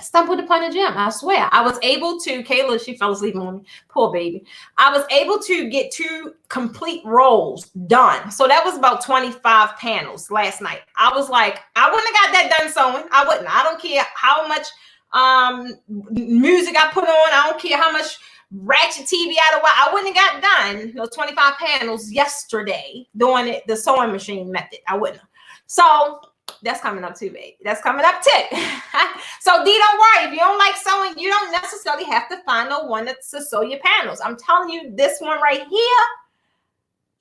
I swear. I was able to, Kayla, she fell asleep on me. Poor baby. I was able to get 2 complete rolls done. So that was about 25 panels last night. I was like, I wouldn't have got that done sewing. I wouldn't. I don't care how much music I put on. I don't care how much ratchet TV I wouldn't have got done those 25 panels yesterday doing it the sewing machine method. I wouldn't. So that's coming up too, baby. That's coming up too. So D, don't worry. If you don't like sewing, you don't necessarily have to find no one to sew your panels. I'm telling you, this one right here,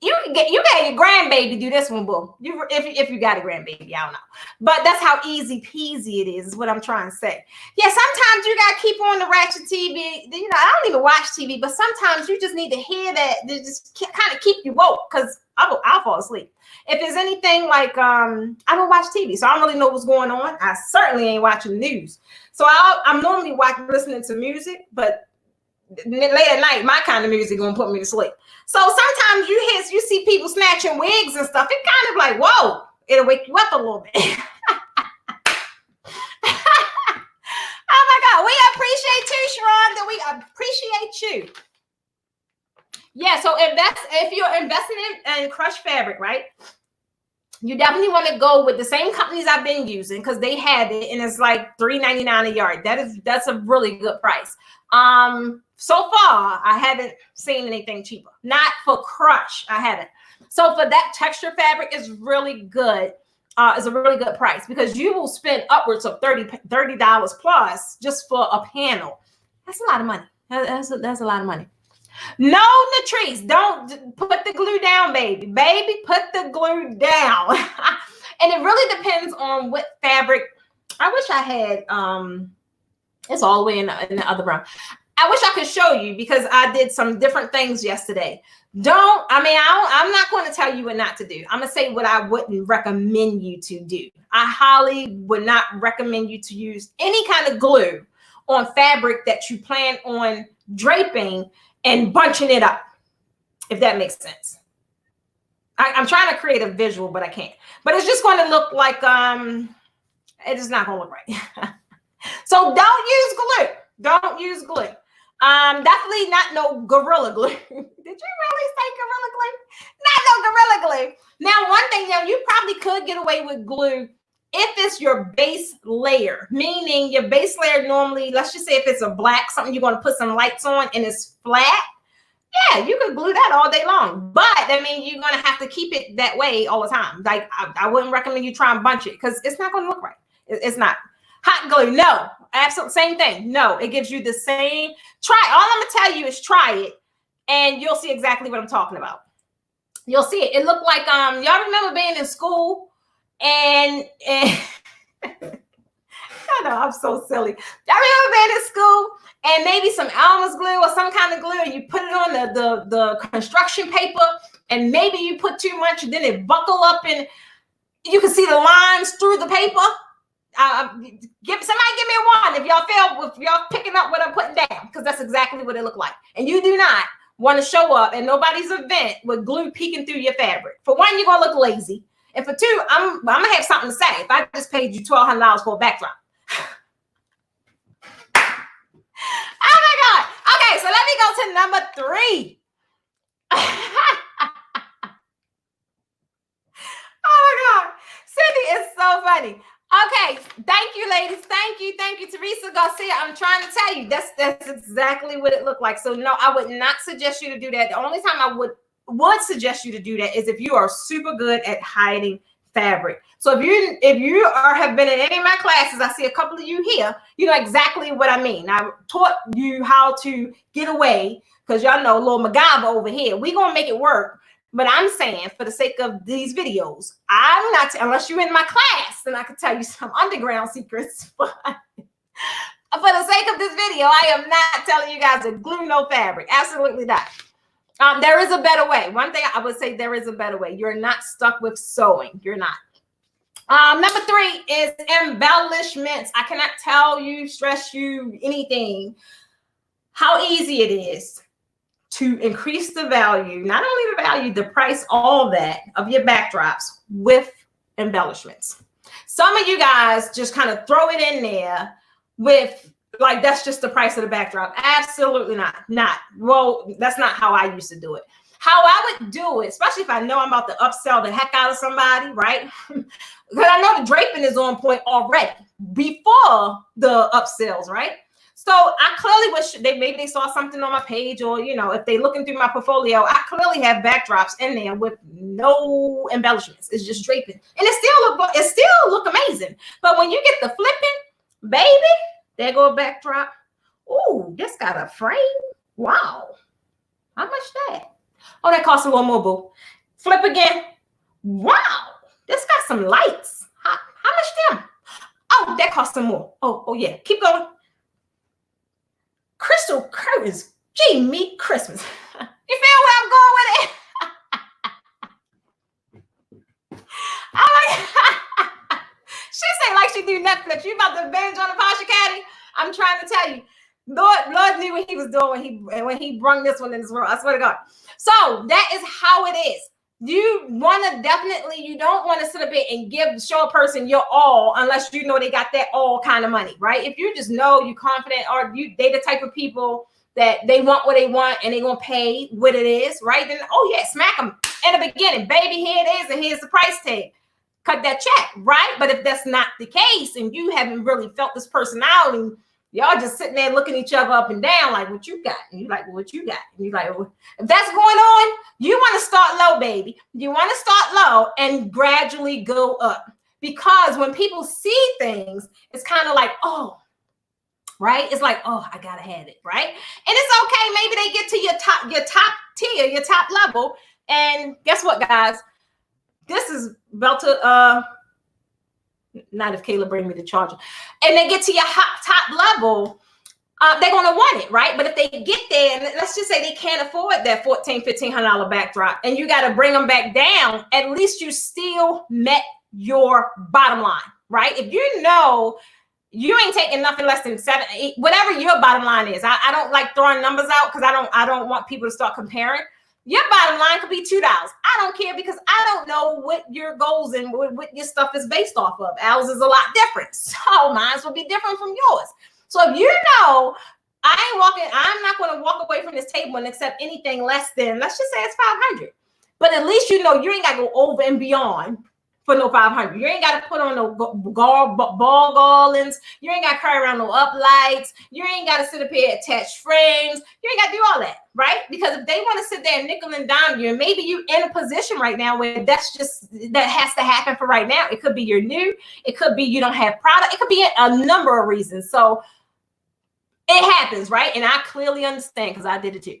you got your grandbaby do this one, boo. If you got a grandbaby, I don't know. But that's how easy peasy it is what I'm trying to say. Yeah, sometimes you got to keep on the ratchet TV. I don't even watch TV, but sometimes you just need to hear that. They just kind of keep you woke because I'll fall asleep. If there's anything like, I don't watch TV, so I don't really know what's going on. I certainly ain't watching the news. So I'm normally listening to music, but late at night, my kind of music gonna put me to sleep. So sometimes you see people snatching wigs and stuff. It kind of like, whoa, it'll wake you up a little bit. Oh my God, we appreciate you, Sharonda. We appreciate you. Yeah, so if you're investing in crushed fabric, right? You definitely want to go with the same companies I've been using because they have it, and it's like $3.99 a yard. That's a really good price. So far, I haven't seen anything cheaper. Not for crush, I haven't. So for that texture fabric is really good. It's a really good price because you will spend upwards of $30 plus just for a panel. That's a lot of money. That's a lot of money. No, Latrice, don't put the glue down, baby. Baby, put the glue down. And it really depends on what fabric. I wish I had, it's all the way in the other room. I wish I could show you because I did some different things yesterday. I'm not going to tell you what not to do. I'm going to say what I wouldn't recommend you to do. I highly would not recommend you to use any kind of glue on fabric that you plan on draping and bunching it up. if that makes sense. I'm trying to create a visual, but I can't. But it's just going to look like, it is not going to look right. So don't use glue. Don't use glue. Definitely not no Gorilla Glue. Did you really say Gorilla Glue? Not no Gorilla Glue. Now, one thing, you probably could get away with glue if it's your base layer, meaning your base layer normally, let's just say if it's a black, something you're going to put some lights on and it's flat, yeah, you could glue that all day long. But I mean, you're going to have to keep it that way all the time. Like, I wouldn't recommend you try and bunch it because it's not going to look right. It's not. Hot glue, no. Absolute same thing. No, it gives you the same. Try. All I'm going to tell you is try it, and you'll see exactly what I'm talking about. You'll see it. It looked like, y'all remember being in school and I know, I'm so silly. I remember being in school and maybe some Elmer's glue or some kind of glue, and you put it on the construction paper, and maybe you put too much, and then it buckle up, and you can see the lines through the paper. Somebody give me a one if y'all picking up what I'm putting down, because that's exactly what it looked like. And you do not want to show up at nobody's event with glue peeking through your fabric. For one, you're gonna look lazy, and for two, I'm gonna have something to say if I just paid you $1,200 for a backdrop. Oh my God. Okay, so let me go to number 3. Oh my God. Cindy is so funny. Okay, thank you, ladies. Thank you, Teresa Garcia. I'm trying to tell you, that's exactly what it looked like. So no, I would not suggest you to do that. The only time I would suggest you to do that is if you are super good at hiding fabric. So if you have been in any of my classes, I see a couple of you here, you know exactly what I mean. I taught you how to get away, because y'all know little MacGyver over here. We're gonna make it work. But I'm saying, for the sake of these videos, I'm not, unless you're in my class, then I could tell you some underground secrets. But for the sake of this video, I am not telling you guys to glue no fabric. Absolutely not. There is a better way. One thing I would say, there is a better way. You're not stuck with sewing. You're not. Number 3 is embellishments. I cannot stress you anything, how easy it is to increase the value, not only the value, the price, all that of your backdrops with embellishments. Some of you guys just kind of throw it in there with, like, that's just the price of the backdrop. Absolutely not. Well, that's not how I used to do it. How I would do it, especially if I know I'm about to upsell the heck out of somebody, right? Because I know the draping is on point already before the upsells, right? So I clearly wish maybe they saw something on my page, or, you know, if they're looking through my portfolio, I clearly have backdrops in there with no embellishments. It's just draping, and it still look amazing. But when you get the flipping, baby, there go a backdrop. Ooh, this got a frame. Wow, how much that? Oh, that costs a little more, boo. Flip again. Wow, this got some lights. How much them? Oh, that costs some more. Oh yeah, keep going. Crystal curtains. Gee, me Christmas. You feel where I'm going with it? She say like she do Netflix. You about to binge on the Pasha Caddy? I'm trying to tell you. Lord knew what he was doing when he brung this one in this world. I swear to God. So that is how it is. You want to definitely, you don't want to sit up here and show a person your all unless you know they got that all kind of money, right? If you just know you're confident, or they the type of people that they want what they want and they're going to pay what it is, right? Then, oh yeah, smack them in the beginning. Baby, here it is, and here's the price tag. Cut that check, right? But if that's not the case and you haven't really felt this personality, y'all just sitting there looking each other up and down like, what you got? And you like, well, what you got? And you like, well, if that's going on, you want to start low, baby. You want to start low and gradually go up. Because when people see things, it's kind of like, oh, right? It's like, oh, I gotta have it, right? And it's okay. Maybe they get to your top tier, your top level. And guess what, guys? This is about to not if Kayla bring me the charger, and they get to your top level, they're going to want it, right? But if they get there, and let's just say they can't afford that $1,400, $1,500 backdrop, and you got to bring them back down, at least you still met your bottom line, right? If you know you ain't taking nothing less than 7, 8, whatever your bottom line is. I don't like throwing numbers out because I don't want people to start comparing. Your bottom line could be $2. I don't care because I don't know what your goals and what your stuff is based off of. Ours is a lot different. So mine will be different from yours. So if you know, I'm not going to walk away from this table and accept anything less than, let's just say it's 500. But at least you know you ain't got to go over and beyond for no 500. You ain't got to put on no ball garlands. You ain't got to carry around no uplights. You ain't got to sit up here attach frames. You ain't got to do all that, right? Because if they want to sit there and nickel and dime you, and maybe you in a position right now where that has to happen for right now. It could be you're new. It could be you don't have product. It could be a number of reasons. So it happens, right? And I clearly understand because I did it too.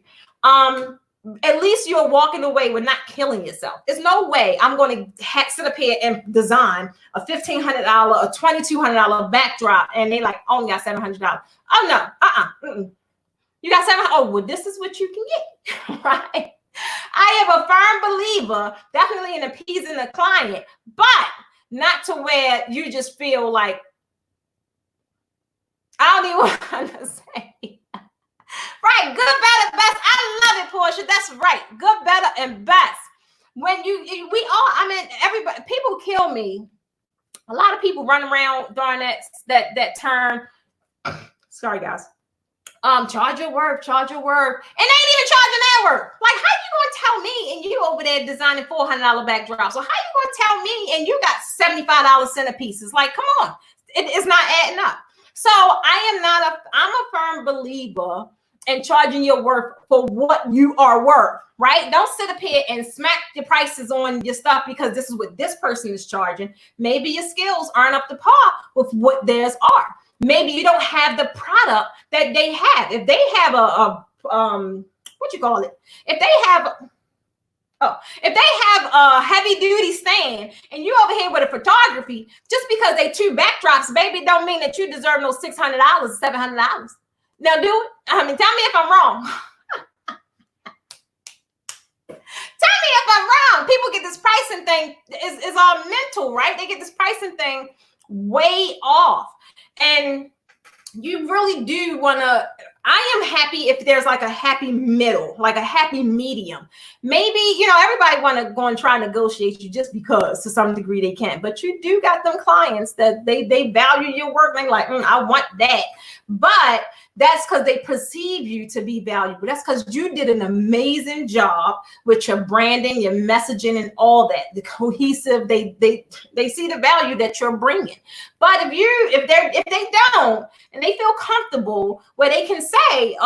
At least you're walking away with not killing yourself. There's no way I'm going to sit up here and design a $1,500, a $2,200 backdrop, and they like only got $700. Oh no, you got $700. Oh, well, this is what you can get, right? I am a firm believer, definitely in appeasing the client, but not to where you just feel like I don't even want to say. Right, good, better, best. I love it, Portia. That's right. Good, better, and best. When everybody, people kill me. A lot of people run around during that term. Sorry, guys. Charge your worth, and they ain't even charging that worth. Like, how you gonna tell me and you over there designing $400 backdrops? So how you gonna tell me and you got $75 centerpieces? Like, come on, it's not adding up. So I'm a firm believer in charging your worth for what you are worth, right? Don't sit up here and smack the prices on your stuff because this is what this person is charging. Maybe your skills aren't up to par with what theirs are. Maybe you don't have the product that they have. If they have if they have a heavy duty stand and you over here with a photography, just because they 2 backdrops, baby, don't mean that you deserve no $600, $700. Now do it. I mean, tell me if I'm wrong. Tell me if I'm wrong. People get this pricing thing is all mental, right? They get this pricing thing way off. And you really do want to, I am happy if there's like a happy middle, like a happy medium. Maybe, everybody want to go and try and negotiate you just because to some degree they can. But you do got them clients that they value your work. And they're like, I want that. But that's because they perceive you to be valuable. That's because you did an amazing job with your branding, your messaging, and all that. The cohesive, they see the value that you're bringing. But if they don't, and they feel comfortable where they can say,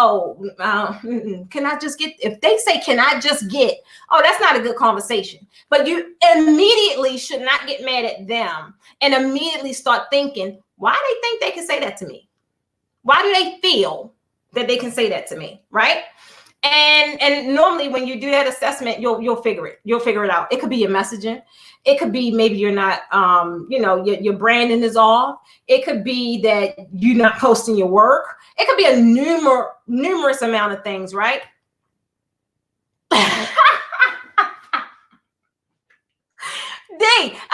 can I just get? If they say, can I just get? Oh, that's not a good conversation. But you immediately should not get mad at them and immediately start thinking, why do they think they can say that to me? Why do they feel that they can say that to me, right? And normally when you do that assessment, you'll figure it. You'll figure it out. It could be your messaging. It could be maybe you're not, your branding is off. It could be that you're not posting your work. It could be a numerous amount of things, right?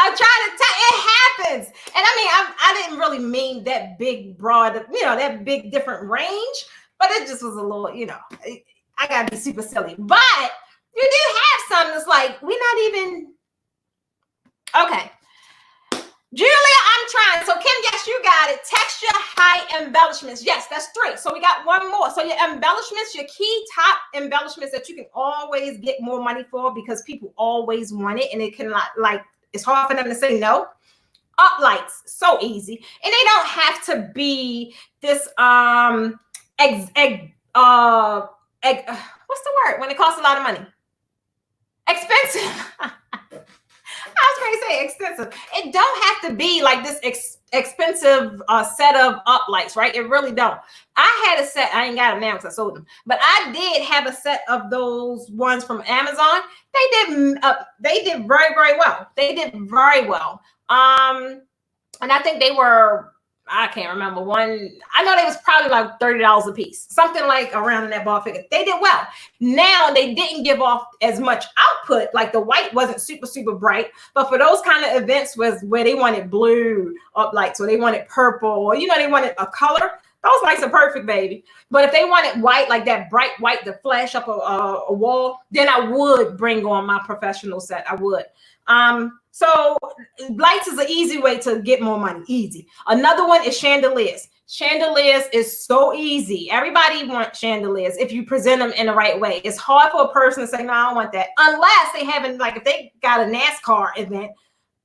I'm trying to tell it happens. And I mean, I didn't really mean that big, broad, that big different range, but it just was a little, I got to be super silly. But you do have something that's like, we're not even, okay. Julia, I'm trying. So Kim, yes, you got it. Texture, high embellishments. Yes, that's 3. So we got one more. So your embellishments, your key top embellishments that you can always get more money for because people always want it. And it can it's hard for them to say no. Uplights, so easy. And they don't have to be this, what's the word when it costs a lot of money? Expensive. I was going to say expensive. It don't have to be like this expensive set of uplights, right? It really don't. I had a set. I ain't got them now because I sold them. But I did have a set of those ones from Amazon. They did very, very well. They did very well. And I think they were, I can't remember one. I know they was probably like $30 a piece, something like around in that ball figure. They did well. Now they didn't give off as much output. Like the white wasn't super, super bright, but for those kind of events was where they wanted blue uplights or they wanted purple or, they wanted a color. Those lights are perfect, baby. But if they wanted white, like that bright white to flash up a wall, then I would bring on my professional set. I would. So lights is an easy way to get more money. Easy. Another one is chandeliers. Chandeliers is so easy. Everybody wants chandeliers if you present them in the right way. It's hard for a person to say, no, I don't want that. Unless they haven't, like if they got a NASCAR event,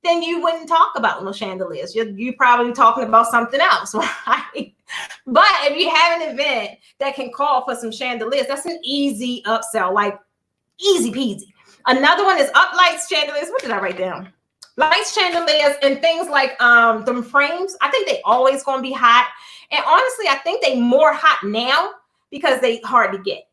then you wouldn't talk about no chandeliers. You're probably talking about something else, right? But if you have an event that can call for some chandeliers, that's an easy upsell, like easy peasy. Another one is uplights, chandeliers. What did I write down? Lights, chandeliers, and things like them frames. I think they always gonna be hot. And honestly, I think they more hot now because they hard to get,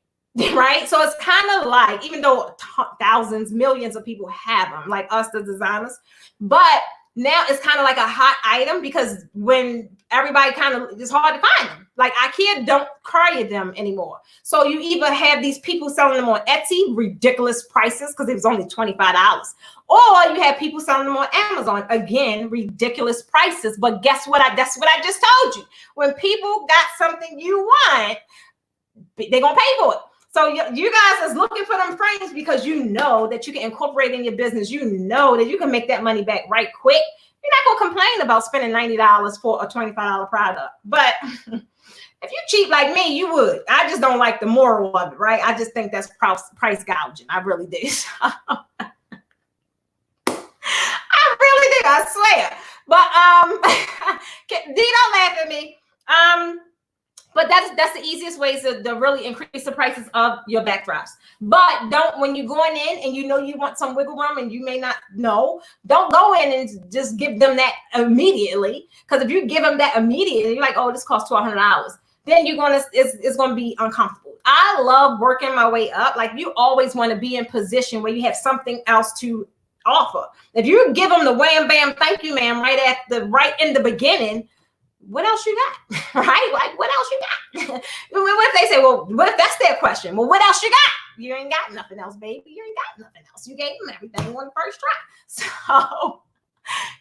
right? So it's kind of like, even though thousands, millions of people have them, like us, the designers, but now it's kind of like a hot item because when everybody kind of, it's hard to find them. Like IKEA don't carry them anymore. So you either have these people selling them on Etsy, ridiculous prices because it was only $25. Or you have people selling them on Amazon, again, ridiculous prices. But guess what? That's what I just told you. When people got something you want, they're going to pay for it. So you guys is looking for them frames because you know that you can incorporate in your business. You know that you can make that money back right quick. You're not going to complain about spending $90 for a $25 product. But if you cheap like me, you would. I just don't like the moral of it, right? I just think that's price gouging. I really do. I really do. I swear. But don't laugh at me. But that's the easiest ways to really increase the prices of your backdrops. But don't, when you're going in and you know you want some wiggle room and you may not know, don't go in and just give them that immediately. Because if you give them that immediately, you're like, oh, this costs $1,200. Then it's gonna be uncomfortable. I love working my way up. Like you always want to be in position where you have something else to offer. If you give them the wham bam, thank you, ma'am, right in the beginning, what else you got? Right? Like, what else you got? What if they say, well, what if that's their question? Well, what else you got? You ain't got nothing else, baby. You ain't got nothing else. You gave them everything on the first try. So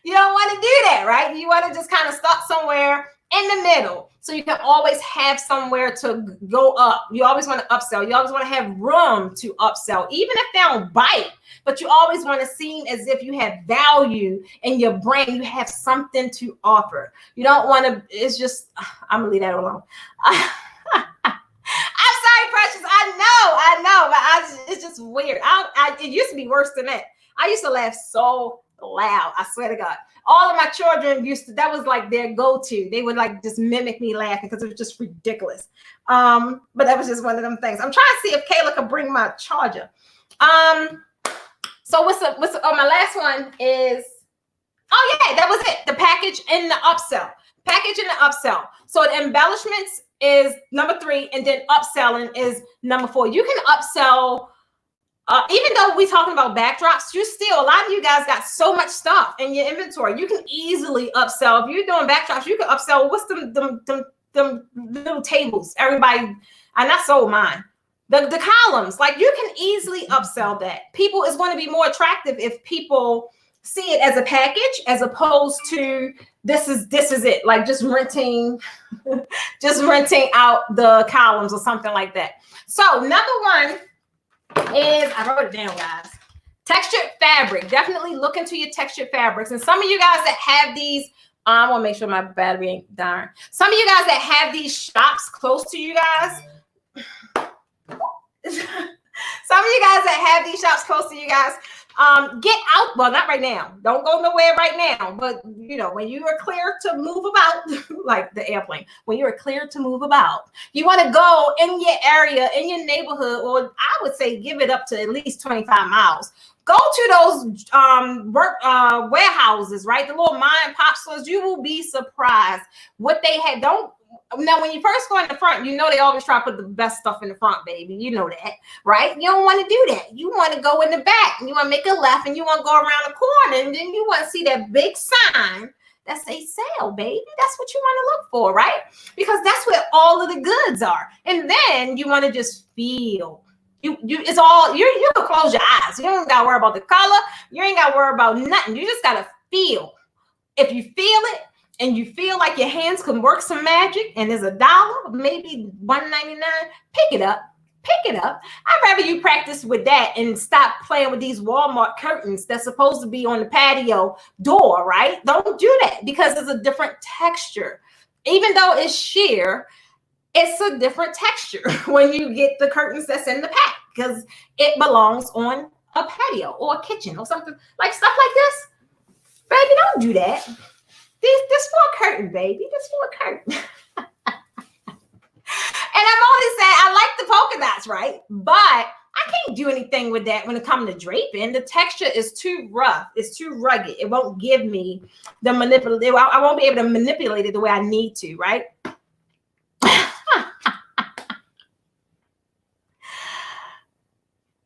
you don't want to do that, right? You want to just kind of start somewhere in the middle so you can always have somewhere to go up. You always want to upsell. You always want to have room to upsell, even if they don't bite. But you always want to seem as if you have value in your brand. You have something to offer. You don't want to, it's just, I'm going to leave that alone. I'm sorry, Precious. I know, but it's just weird. It used to be worse than that. I used to laugh so loud. I swear to God. All of my children that was like their go-to. They would like just mimic me laughing because it was just ridiculous. But that was just one of them things. I'm trying to see if Kayla could bring my charger. So what's my last one is, oh yeah, that was it. The package and the upsell. Package and the upsell. So the embellishments is number 3, and then upselling is number 4. You can upsell. Even though we're talking about backdrops, a lot of you guys got so much stuff in your inventory. You can easily upsell. If you're doing backdrops, you can upsell. What's them little tables? Everybody, and I sold mine. The columns, like you can easily upsell that. People is going to be more attractive if people see it as a package as opposed to this is it, like just renting out the columns or something like that. So number 1 is, I wrote it down, guys. Textured fabric. Definitely look into your textured fabrics. And some of you guys that have these, I want to make sure my battery ain't dying. Some of you guys that have these shops close to you guys. Some of you guys that have these shops close to you guys, get out. Well, not right now. Don't go nowhere right now. But you know, when you are clear to move about, like the airplane, when you are clear to move about, you want to go in your area, in your neighborhood, or I would say give it up to at least 25 miles. Go to those warehouses, right? The little mom and pop stores. You will be surprised what they had. Now, when you first go in the front, you know they always try to put the best stuff in the front, baby. You know that, right? You don't want to do that. You want to go in the back. And you want to make a left, and you want to go around the corner, and then you want to see that big sign that says sale, baby. That's what you want to look for, right? Because that's where all of the goods are. And then you want to just feel. You can close your eyes. You don't got to worry about the color. You ain't got to worry about nothing. You just got to feel. If you feel it, and you feel like your hands can work some magic and there's $1, maybe $1.99, pick it up. Pick it up. I'd rather you practice with that and stop playing with these Walmart curtains that's supposed to be on the patio door, right? Don't do that because it's a different texture. Even though it's sheer, it's a different texture when you get the curtains that's in the pack because it belongs on a patio or a kitchen or something like stuff like this. Baby, don't do that. This for a curtain, baby. This for a curtain. And I'm only saying I like the polka dots, right? But I can't do anything with that when it comes to draping. The texture is too rough. It's too rugged. It won't give me the manipulative. I won't be able to manipulate it the way I need to, right?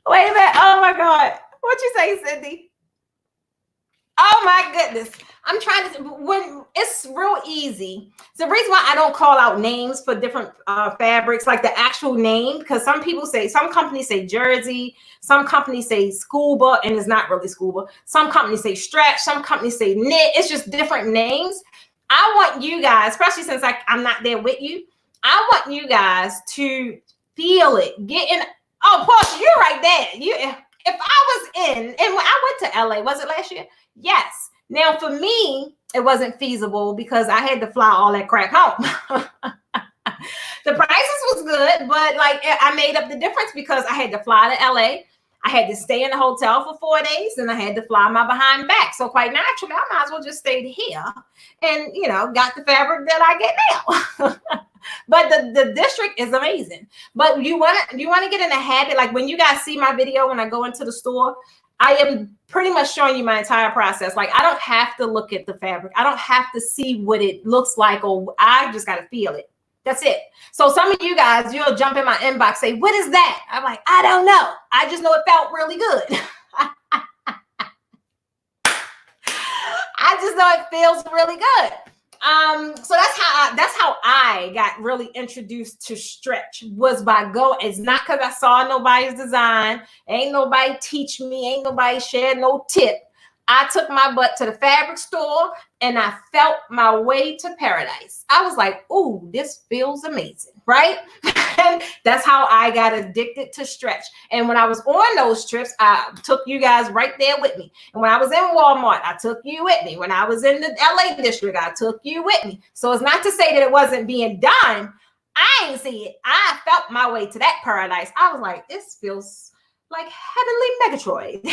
Wait a minute. Oh my God. What you say, Cindy? Oh my goodness. I'm trying to, when it's real easy. It's the reason why I don't call out names for different fabrics, like the actual name, because some companies say jersey, some companies say scuba, and it's not really scuba. Some companies say stretch, some companies say knit. It's just different names. I want you guys, especially since I'm not there with you, I want you guys to feel it. Get in. Oh, Portia, you're right there. If I was in, and when I went to LA, was it last year? Yes. Now, for me, it wasn't feasible because I had to fly all that crap home. The prices was good, but like I made up the difference because I had to fly to LA. I had to stay in the hotel for 4 days and I had to fly my behind back. So quite naturally, I might as well just stay here and, got the fabric that I get now. But the district is amazing. But you want to get in a habit, like when you guys see my video when I go into the store, I am pretty much showing you my entire process. Like I don't have to look at the fabric. I don't have to see what it looks like, or I just got to feel it. That's it. So some of you guys, you'll jump in my inbox, say, what is that? I'm like, I don't know. I just know it felt really good. I just know it feels really good. So that's how I got really introduced to stretch, was by it's not because I saw nobody's design, ain't nobody teach me, ain't nobody share no tip. I took my butt to the fabric store and I felt my way to paradise. I was like, ooh, this feels amazing, right? And that's how I got addicted to stretch. And when I was on those trips, I took you guys right there with me. And when I was in Walmart, I took you with me. When I was in the LA district, I took you with me. So it's not to say that it wasn't being done. I ain't see it. I felt my way to that paradise. I was like, this feels like heavenly Megatroid.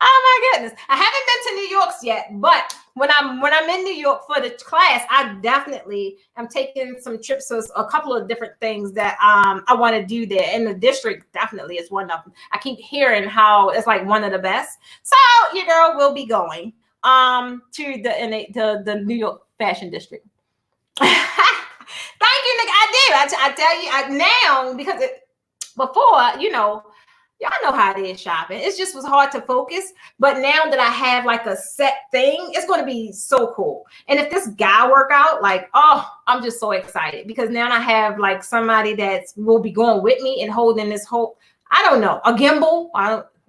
Oh my goodness. I haven't been to New York yet, but when I'm in New York for the class, I definitely am taking some trips to a couple of different things that I want to do there. And the district definitely is one of them. I keep hearing how it's like one of the best. So your girl will be going to the New York fashion district. Thank you, Nick. I did. I tell you now, because before, y'all know how it is shopping. It just was hard to focus. But now that I have like a set thing, it's going to be so cool. And if this guy work out, like, oh, I'm just so excited because now I have like somebody that will be going with me and holding this whole, I don't know, a gimbal.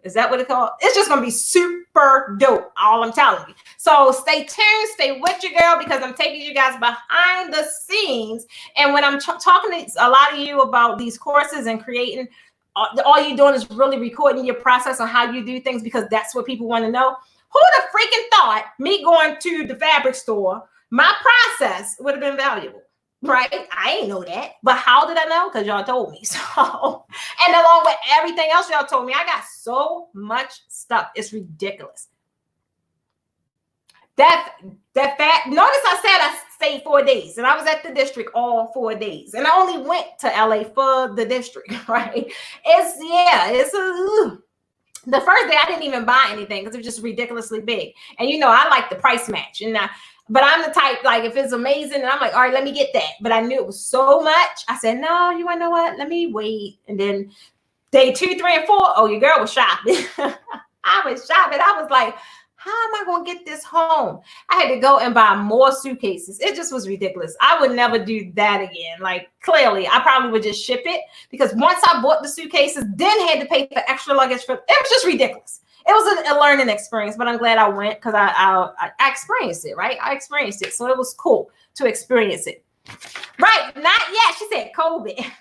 Is that what it's called? It's just going to be super dope. All I'm telling you. So stay tuned. Stay with your girl because I'm taking you guys behind the scenes. And when I'm talking to a lot of you about these courses and creating, all you're doing is really recording your process on how you do things because that's what people want to know. Who the freaking thought me going to the fabric store, my process would have been valuable, right? I ain't know that. But how did I know? Because y'all told me. So, and along with everything else y'all told me, I got so much stuff. It's ridiculous. Notice I said I stayed 4 days and I was at the district all 4 days and I only went to LA for the district, right? The first day I didn't even buy anything because it was just ridiculously big. And I like the price match. But I'm the type, like if it's amazing and I'm like, all right, let me get that. But I knew it was so much. I said, no, you wanna know what? Let me wait. And then day 2, 3, and 4, oh, your girl was shopping. I was shopping. I was like, how am I going to get this home? I had to go and buy more suitcases. It just was ridiculous. I would never do that again. Like, clearly, I probably would just ship it because once I bought the suitcases, then had to pay for extra luggage. It was just ridiculous. was a learning experience, but I'm glad I went because I experienced it, right? I experienced it. So it was cool to experience it. Right, not yet. She said COVID.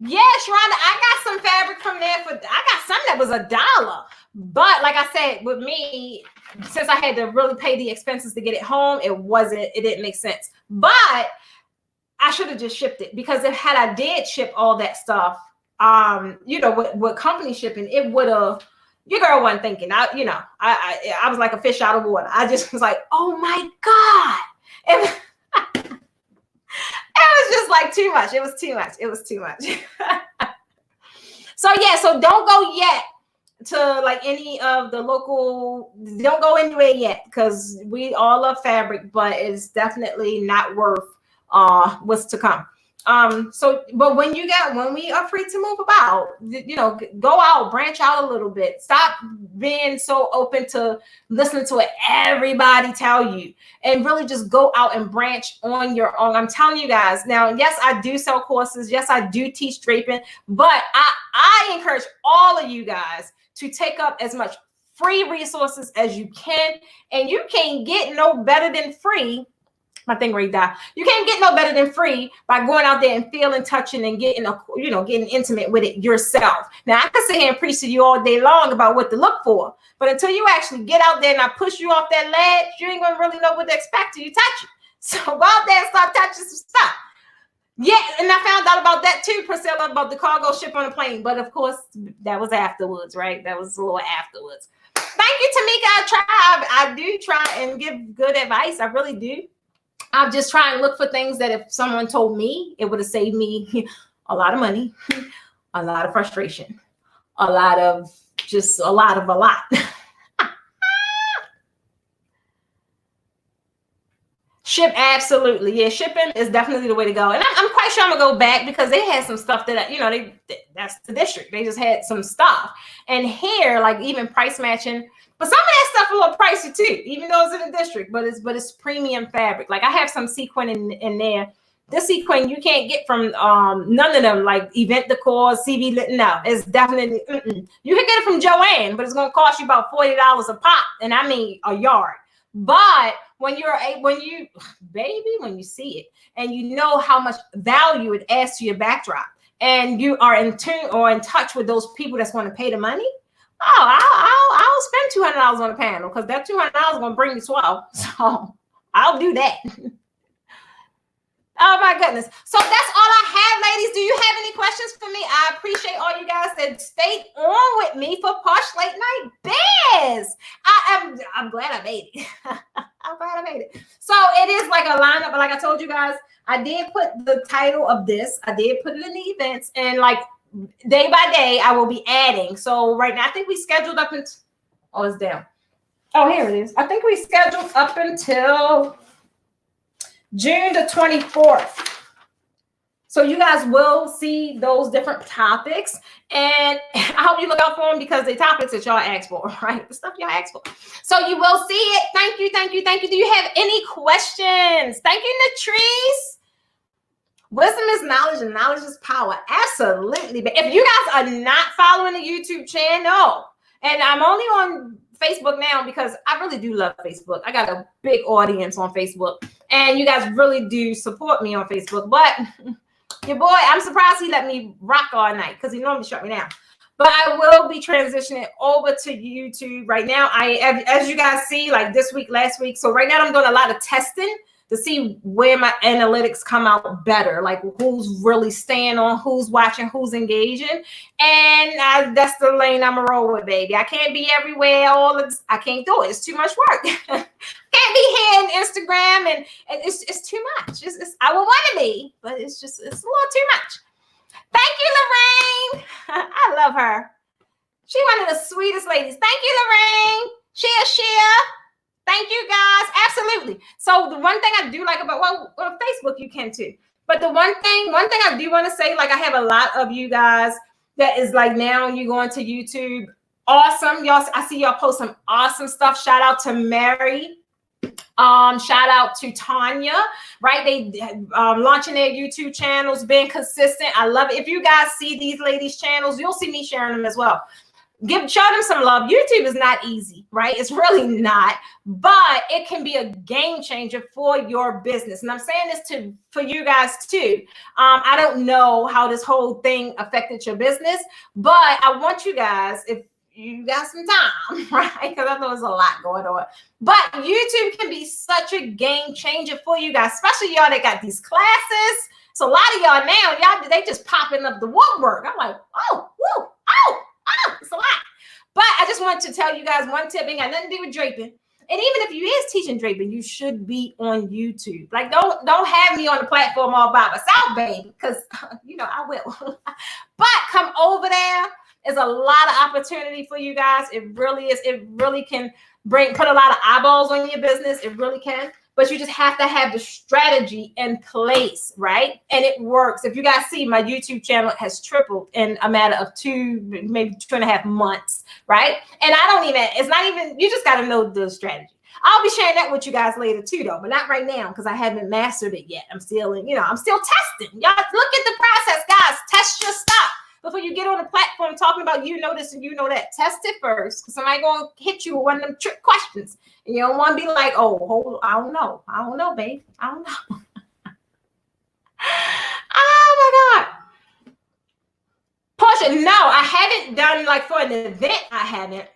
Yeah, Sharonda, I got some fabric from there I got some that was $1. But like I said, with me, since I had to really pay the expenses to get it home, it didn't make sense. But I should have just shipped it, because if I did ship all that stuff, with company shipping, it would have, your girl wasn't thinking. I was like a fish out of water. I just was like, oh my God. It was just like too much. It was too much. It was too much. So don't go yet to like any of the local, don't go anywhere yet, because we all love fabric, but it's definitely not worth what's to come. But when we are free to move about, go out, branch out a little bit. Stop being so open to listening to what everybody tell you, and really just go out and branch on your own. I'm telling you guys now, yes, I do sell courses. Yes, I do teach draping, but I encourage all of you guys to take up as much free resources as you can, and you can't get no better than free. My thing right there. You can't get no better than free by going out there and feeling, touching, and getting intimate with it yourself. Now, I can sit here and preach to you all day long about what to look for, but until you actually get out there and I push you off that ledge, you ain't gonna really know what to expect till you touch it. So go out there and start touching some stuff. Yeah, and I found out about that too, Priscilla, about the cargo ship on the plane. But of course, that was afterwards, right? That was a little afterwards. Thank you, Tamika. I do try and give good advice. I really do. I'm just trying to look for things that if someone told me, it would have saved me a lot of money, a lot of frustration, a lot. Ship, absolutely. Yeah, shipping is definitely the way to go. And I'm quite sure I'm gonna go back, because they had some stuff that, that's the district. They just had some stuff. And here, like even price matching, but some of that stuff a little pricey too, even though it's in the district, but it's premium fabric. Like I have some sequin in there. This sequin you can't get from none of them, like Event Decor, CV Lit. No, it's definitely, you can get it from Joanne, but it's gonna cost you about $40 a pop, and I mean a yard. But when you see it and you know how much value it adds to your backdrop, and you are in tune or in touch with those people that's going to pay the money, I'll spend $200 on a panel, because that $200 is going to bring me 12. So I'll do that. Oh my goodness. So that's all I have, ladies. Do you have any questions for me? I appreciate all you guys that stayed on with me for Posh Late Night Biz. I'm glad I made it. I'm glad I made it. So it is like a lineup, but like I told you guys, I did put the title of this. I did put it in the events, and like day by day, I will be adding. So right now, I think we scheduled up until, oh, it's down. Oh, here it is. I think we scheduled up until June the 24th. So you guys will see those different topics, and I hope you look out for them, because the topics that y'all asked for, right? The stuff y'all asked for. So you will see it. Thank you, thank you, thank you. Do you have any questions? Thank you, Natrice. Wisdom is knowledge, and knowledge is power. Absolutely. But if you guys are not following the YouTube channel, and I'm only on Facebook now because I really do love Facebook. I got a big audience on Facebook, and you guys really do support me on Facebook. But your boy, I'm surprised he let me rock all night, because he normally shut me down. But I will be transitioning over to YouTube right now. As you guys see, like this week, last week. So right now I'm doing a lot of testing to see where my analytics come out better, like who's really staying on, who's watching, who's engaging. And that's the lane I'm gonna roll with, baby. I can't be everywhere. I can't do it. It's too much work. Can't be here on Instagram, and it's too much. I would want to be, but it's a little too much. Thank you, Lorraine. I love her. She's one of the sweetest ladies. Thank you, Lorraine. Share. Thank you, guys. Absolutely. So the one thing I do like about, well, on Facebook you can too. But the one thing I do want to say, like I have a lot of you guys that is like, now you going to YouTube. Awesome. Y'all, I see y'all post some awesome stuff. Shout out to Mary. Shout out to Tanya, right? They launching their YouTube channels, being consistent. I love it. If you guys see these ladies' channels, you'll see me sharing them as well. show them some love. YouTube is not easy, right? It's really not, but it can be a game changer for your business. And I'm saying this for you guys too. I don't know how this whole thing affected your business, but I want you guys, if you got some time, right? Because I know there's a lot going on. But YouTube can be such a game changer for you guys, especially y'all that got these classes. So a lot of y'all now, they just popping up the woodwork. I'm like, oh, woo, oh, it's a lot. But I just want to tell you guys one tip. Ain't got nothing to do with draping. And even if you is teaching draping, you should be on YouTube. Like, don't have me on the platform all by myself, baby, because I will. But come over there. There's a lot of opportunity for you guys. It really is. It really can put a lot of eyeballs on your business. It really can. But you just have to have the strategy in place, right? And it works. If you guys see, my YouTube channel has tripled in a matter of maybe 2.5 months, right? And it's not even, you just got to know the strategy. I'll be sharing that with you guys later too, though, but not right now because I haven't mastered it yet. I'm still testing. Y'all look at the process, guys. Test your stuff. Before you get on the platform talking about you know this and you know that, test it first. Because somebody going to hit you with one of them trick questions. And you don't want to be like, oh, hold on, I don't know, babe. I don't know. Oh, my God. Portia, no, I haven't done like for an event. I haven't.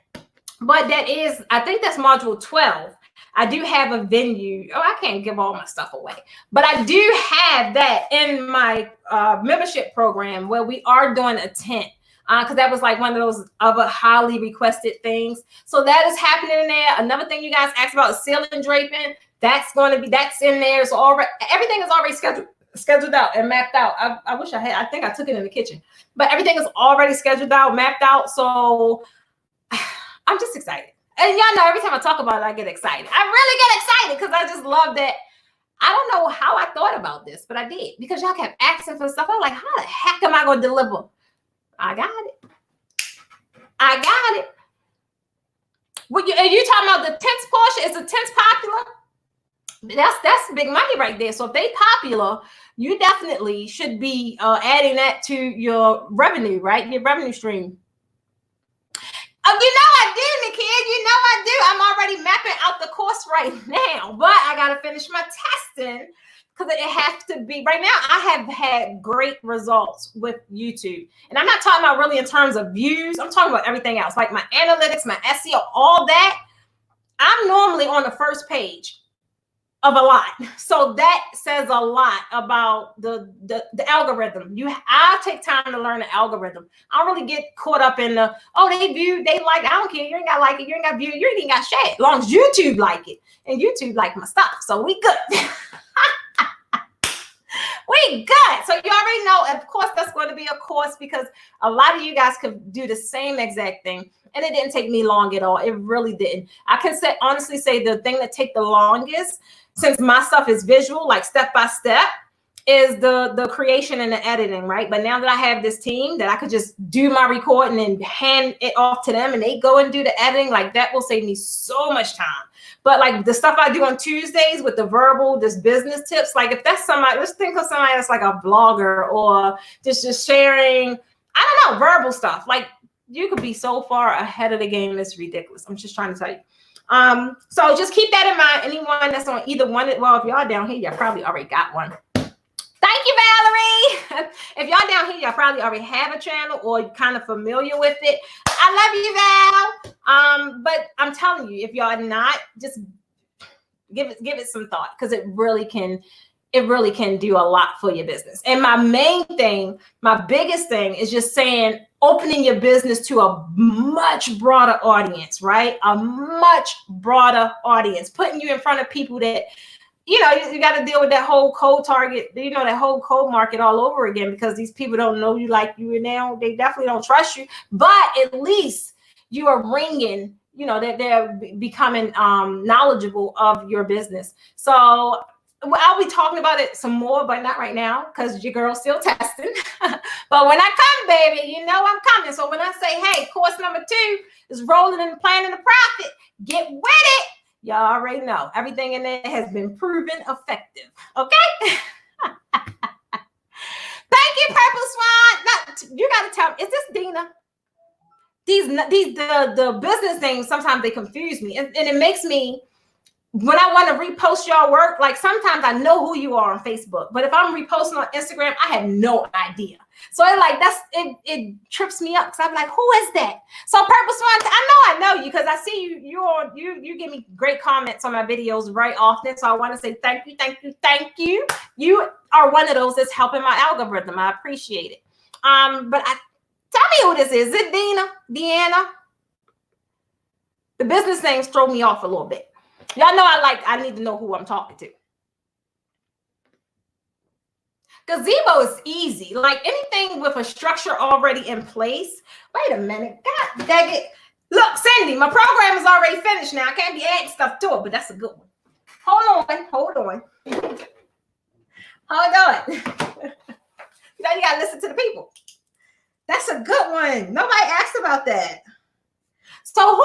But I think that's module 12. I do have a venue. Oh, I can't give all my stuff away. But I do have that in my membership program where we are doing a tent. Because that was like one of those other highly requested things. So that is happening there. Another thing you guys asked about is ceiling draping. That's in there. So everything is already scheduled out and mapped out. I wish I think I took it in the kitchen. But everything is already scheduled out, mapped out. So I'm just excited. And y'all know every time I talk about it, I get excited. I really get excited because I just love that. I don't know how I thought about this, but I did. Because y'all kept asking for stuff. I'm like, how the heck am I going to deliver? I got it. Are you talking about the tents portion? Is the tents popular? That's big money right there. So if they popular, you definitely should be adding that to your revenue, right? Your revenue stream. Oh, I do, Nikia. I do. I'm already mapping out the course right now, but I got to finish my testing because it has to be. Right now, I have had great results with YouTube. And I'm not talking about really in terms of views. I'm talking about everything else, like my analytics, my SEO, all that. I'm normally on the first page of a lot. So that says a lot about the algorithm. I take time to learn the algorithm. I don't really get caught up in they view, they like, I don't care. You ain't got to like it. You ain't got to view it. You ain't even got to share it. As long as YouTube like it. And YouTube like my stuff. So we good. We good. So you already know, of course, that's going to be a course because a lot of you guys could do the same exact thing. And it didn't take me long at all. It really didn't. I can honestly say the thing that take the longest, since my stuff is visual, like step by step, is the creation and the editing, right? But now that I have this team that I could just do my recording and hand it off to them and they go and do the editing, like that will save me so much time. But like the stuff I do on Tuesdays with the verbal, this business tips, like if that's somebody, let's think of somebody that's like a vlogger or just sharing, I don't know, verbal stuff. Like you could be so far ahead of the game. It's ridiculous. I'm just trying to tell you. So just keep that in mind. Anyone that's on either one, well, if y'all down here, y'all probably already got one. Thank you, Valerie. If y'all down here, y'all probably already have a channel or you're kind of familiar with it. I love you, Val. But I'm telling you, if y'all not, just give it some thought because it really can do a lot for your business. And my main thing, my biggest thing is just saying, opening your business to a much broader audience, right? A much broader audience, putting you in front of people that, you got to deal with that whole cold target, that whole cold market all over again, because these people don't know you like you, and now they definitely don't trust you, but at least you are ringing, that they're becoming knowledgeable of your business. So I'll be talking about it some more, but not right now because your girl's still testing. But when I come, baby, I'm coming. So when I say, hey, course number 2 is rolling and planning a profit, get with it. Y'all already know everything in there has been proven effective. Okay. Thank you, Purple Swan. Now, you got to tell me, is this Dina? the business names, sometimes they confuse me, and it makes me, when I want to repost your work, like sometimes I know who you are on Facebook, but if I'm reposting on Instagram, I have no idea. So it trips me up, because I'm like, who is that? So Purpose One, I know you, because I see you give me great comments on my videos very often. So I want to say thank you. You are one of those that's helping my algorithm. I appreciate it. But tell me who this is. Is it Deanna? The business names throw me off a little bit. Y'all know I need to know who I'm talking to. Gazebo is easy. Like anything with a structure already in place. Wait a minute. God dang it. Look, Cindy, my program is already finished now. I can't be adding stuff to it, but that's a good one. Hold on. You gotta listen to the people. That's a good one. Nobody asked about that. So who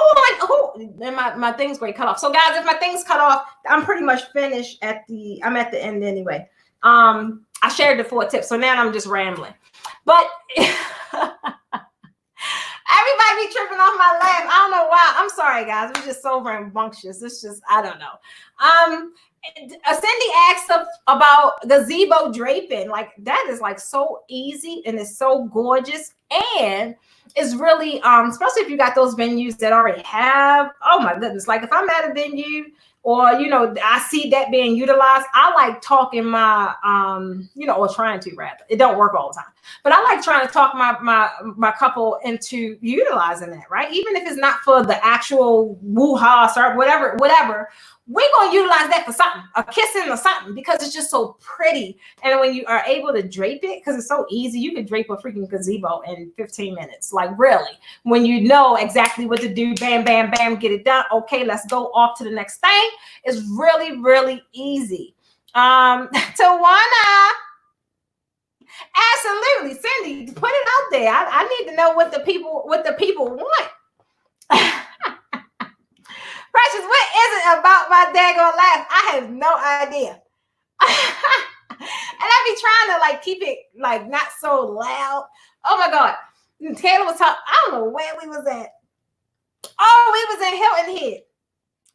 and my thing's great cut off. So guys, if my thing's cut off, I'm pretty much finished I'm at the end anyway. I shared the 4 tips, so now I'm just rambling. But everybody be tripping off my laugh. I don't know why. I'm sorry, guys. It's just so rambunctious. It's just, I don't know. Cindy asked about gazebo draping. Like that is like so easy, and it's so gorgeous, and it's really especially if you got those venues that already have, oh my goodness, like if I'm at a venue or I see that being utilized, I like talking my or trying to, rather. It don't work all the time, but I like trying to talk my couple into utilizing that, right? Even if it's not for the actual woo-ha or whatever, we're going to utilize that for something, a kissing or something, because it's just so pretty. And when you are able to drape it, because it's so easy, you can drape a freaking gazebo in 15 minutes. Like really, when you know exactly what to do, bam, bam, bam, get it done. Okay, let's go off to the next thing. It's really, really easy. Tawana, absolutely, Cindy, put it out there. I need to know what the people want. Precious, what is it about my daggone laugh? I have no idea. And I be trying to like keep it like not so loud. Oh my God. Taylor was talking. I don't know where we was at. Oh, we was in Hilton Head.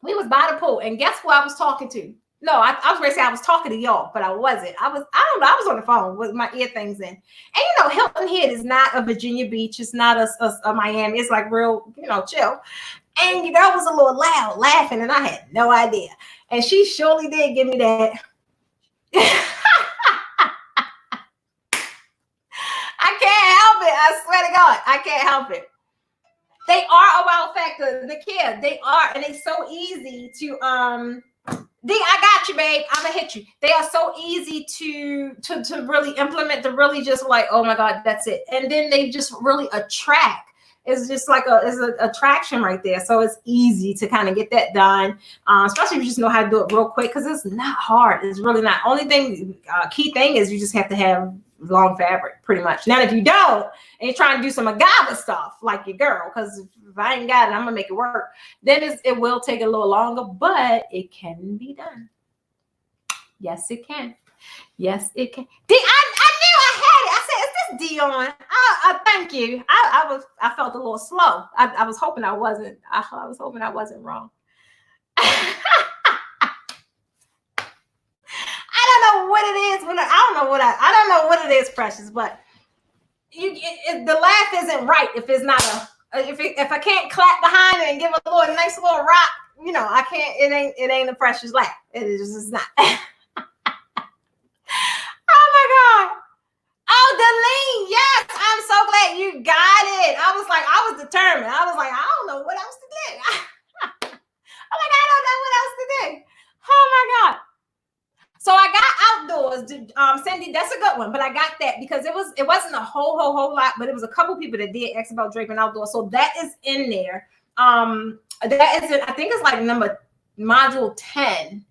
We was by the pool. And guess who I was talking to? No, I was going to say I was talking to y'all, but I wasn't. I don't know. I was on the phone with my ear things in. And Hilton Head is not a Virginia Beach. It's not a Miami. It's like real, chill. And your girl was a little loud laughing, and I had no idea. And she surely did give me that. I can't help it. I swear to God, I can't help it. They are a wow factor. The kid, they are, and it's so easy to I got you, babe. I'm gonna hit you. They are so easy to really implement. To really just like, oh my God, that's it. And then they just really attract. It's just like it's an attraction right there. So it's easy to kind of get that done, especially if you just know how to do it real quick, because it's not hard. It's really not. Only thing, key thing is you just have to have long fabric, pretty much. Now, if you don't, and you're trying to do some agave stuff like your girl, because if I ain't got it, I'm gonna make it work. Then it will take a little longer, but it can be done. Yes, it can. Yes, it can. I knew I had it. I said, "Is this Dion?" Thank you. I felt a little slow. I was hoping I wasn't. I was hoping I wasn't wrong. I don't know what it is. I don't know what it is, Precious. But the laugh isn't right if it's not if I can't clap behind it and give a nice little rock. I can't. It ain't a Precious laugh. It is just not. Oh my God. Oh, Delene, yes, I'm so glad you got it. I was determined. I was like, I don't know what else to do. I'm like, I don't know what else to do. Oh my God. So I got outdoors. Cindy, that's a good one, but I got that because it wasn't a whole lot, but it was a couple people that did ask about draping outdoors. So that is in there. That is, I think it's like module 10.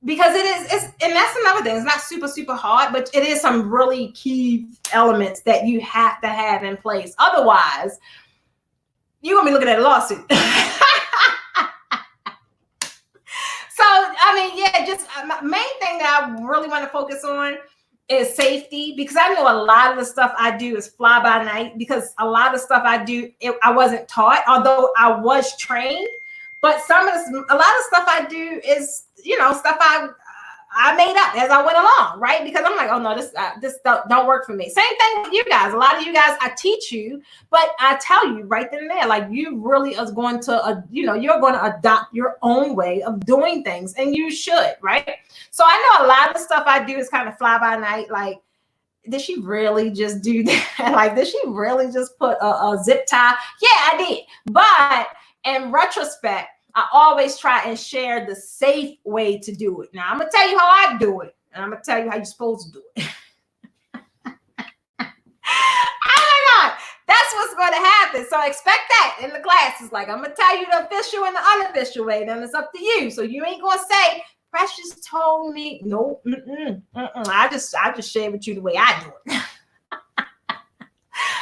Because and that's another thing. It's not super, super hard, but it is some really key elements that you have to have in place. Otherwise, you're going to be looking at a lawsuit. So, I mean, yeah, just my main thing that I really want to focus on is safety, because I know a lot of the stuff I do is fly by night, because a lot of stuff I do, I wasn't taught, although I was trained. But a lot of stuff I do is, stuff I made up as I went along, right? Because I'm like, oh no, this don't work for me. Same thing with you guys. A lot of you guys, I teach you, but I tell you right then and there, like, you really are going to, you're going to adopt your own way of doing things, and you should, right? So I know a lot of the stuff I do is kind of fly by night. Like, did she really just do that? Like, did she really just put a zip tie? Yeah, I did. But in retrospect, I always try and share the safe way to do it. Now, I'm going to tell you how I do it, and I'm going to tell you how you're supposed to do it. Oh my God, that's what's going to happen. So expect that in the classes. Like, I'm going to tell you the official and the unofficial way. Then it's up to you. So you ain't going to say, Precious told me. No, I just share with you the way I do it.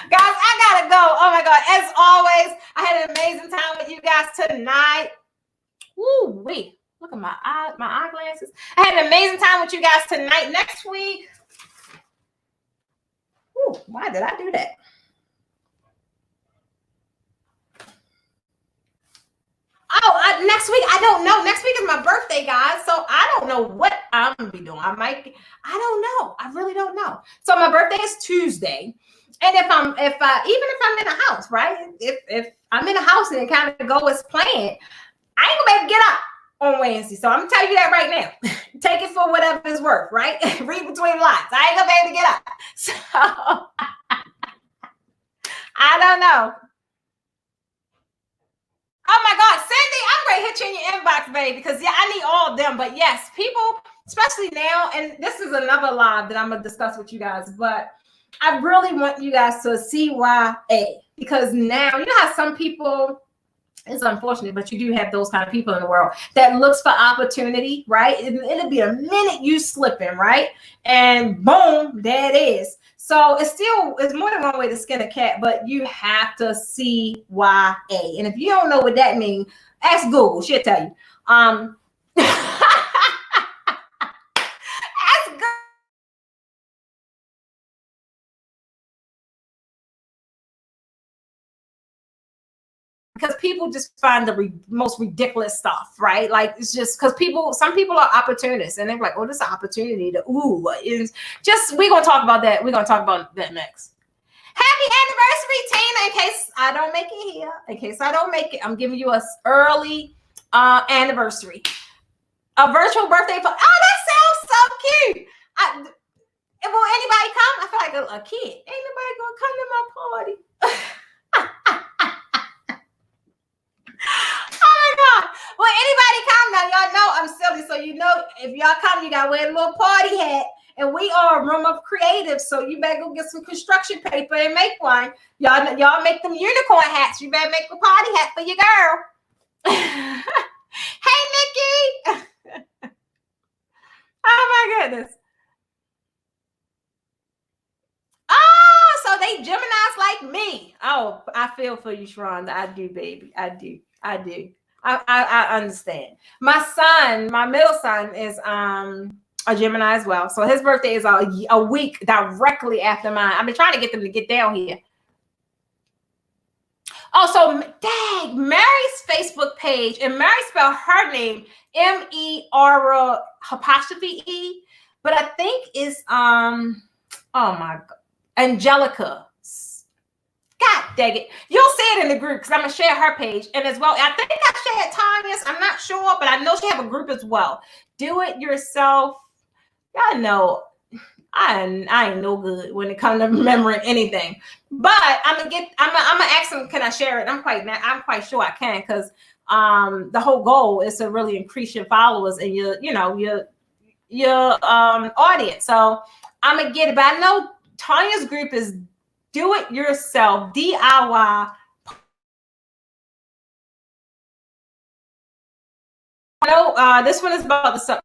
Guys, I gotta go. Oh my God. As always, I had an amazing time with you guys tonight. Woo wee. Look at my eyeglasses. I had an amazing time with you guys tonight. Next week. Ooh, why did I do that? Oh, next week, I don't know. Next week is my birthday, guys. So I don't know what I'm gonna be doing. I don't know. I really don't know. So my birthday is Tuesday. And even if I'm in a house, right? If I'm in a house and it kind of go as planned, I ain't gonna be able to get up on Wednesday. So I'm gonna tell you that right now. Take it for whatever it's worth, right? Read between the lines. I ain't gonna be able to get up. So I don't know. Oh my God, Cindy, I'm going to hit you in your inbox, baby, because yeah, I need all of them. But yes, people, especially now, and this is another live that I'm going to discuss with you guys, but I really want you guys to CYA, because now, you know how some people, it's unfortunate, but you do have those kind of people in the world that looks for opportunity, right? It'll be a minute you slipping, right? And boom, there it is. So it's more than one way to skin a cat, but you have to CYA. And if you don't know what that means, ask Google. She'll tell you. Ask Google. Because people just find the most ridiculous stuff, right? Like, it's just because some people are opportunists, and they're like, oh, this is an opportunity to, is just, we're going to talk about that. We're going to talk about that next. Happy anniversary, Tina. In case I don't make it here, in case I don't make it, I'm giving you an early anniversary. A virtual birthday. Oh, that sounds so cute. Will anybody come? I feel like a kid. Ain't nobody going to come to my party. Oh my God. Well, anybody come now? Y'all know I'm silly. So you know, if y'all come, you got to wear a little party hat. And we are a room of creatives. So you better go get some construction paper and make one. Y'all make them unicorn hats. You better make a party hat for your girl. Hey, Nikki. Oh my goodness. Oh, so they Geminis like me. Oh, I feel for you, Sharonda. I do, baby. I do. I understand. My son, my middle son, is a Gemini as well. So his birthday is a week directly after mine. I've been trying to get them to get down here. Oh, so dang, Mary's Facebook page, and Mary spelled her name MER apostrophe E, but I think it's oh my God, Angelica. God dang it. You'll see it in the group, because I'm going to share her page. And as well, I think I shared Tanya's. I'm not sure, but I know she have a group as well. Do it yourself. Y'all know I ain't no good when it comes to remembering anything. But I'm gonna ask them, can I share it? I'm quite sure I can, because the whole goal is to really increase your followers and your audience. So I'm gonna get it. But I know Tanya's group is Do It Yourself, DIY. No, this one is about the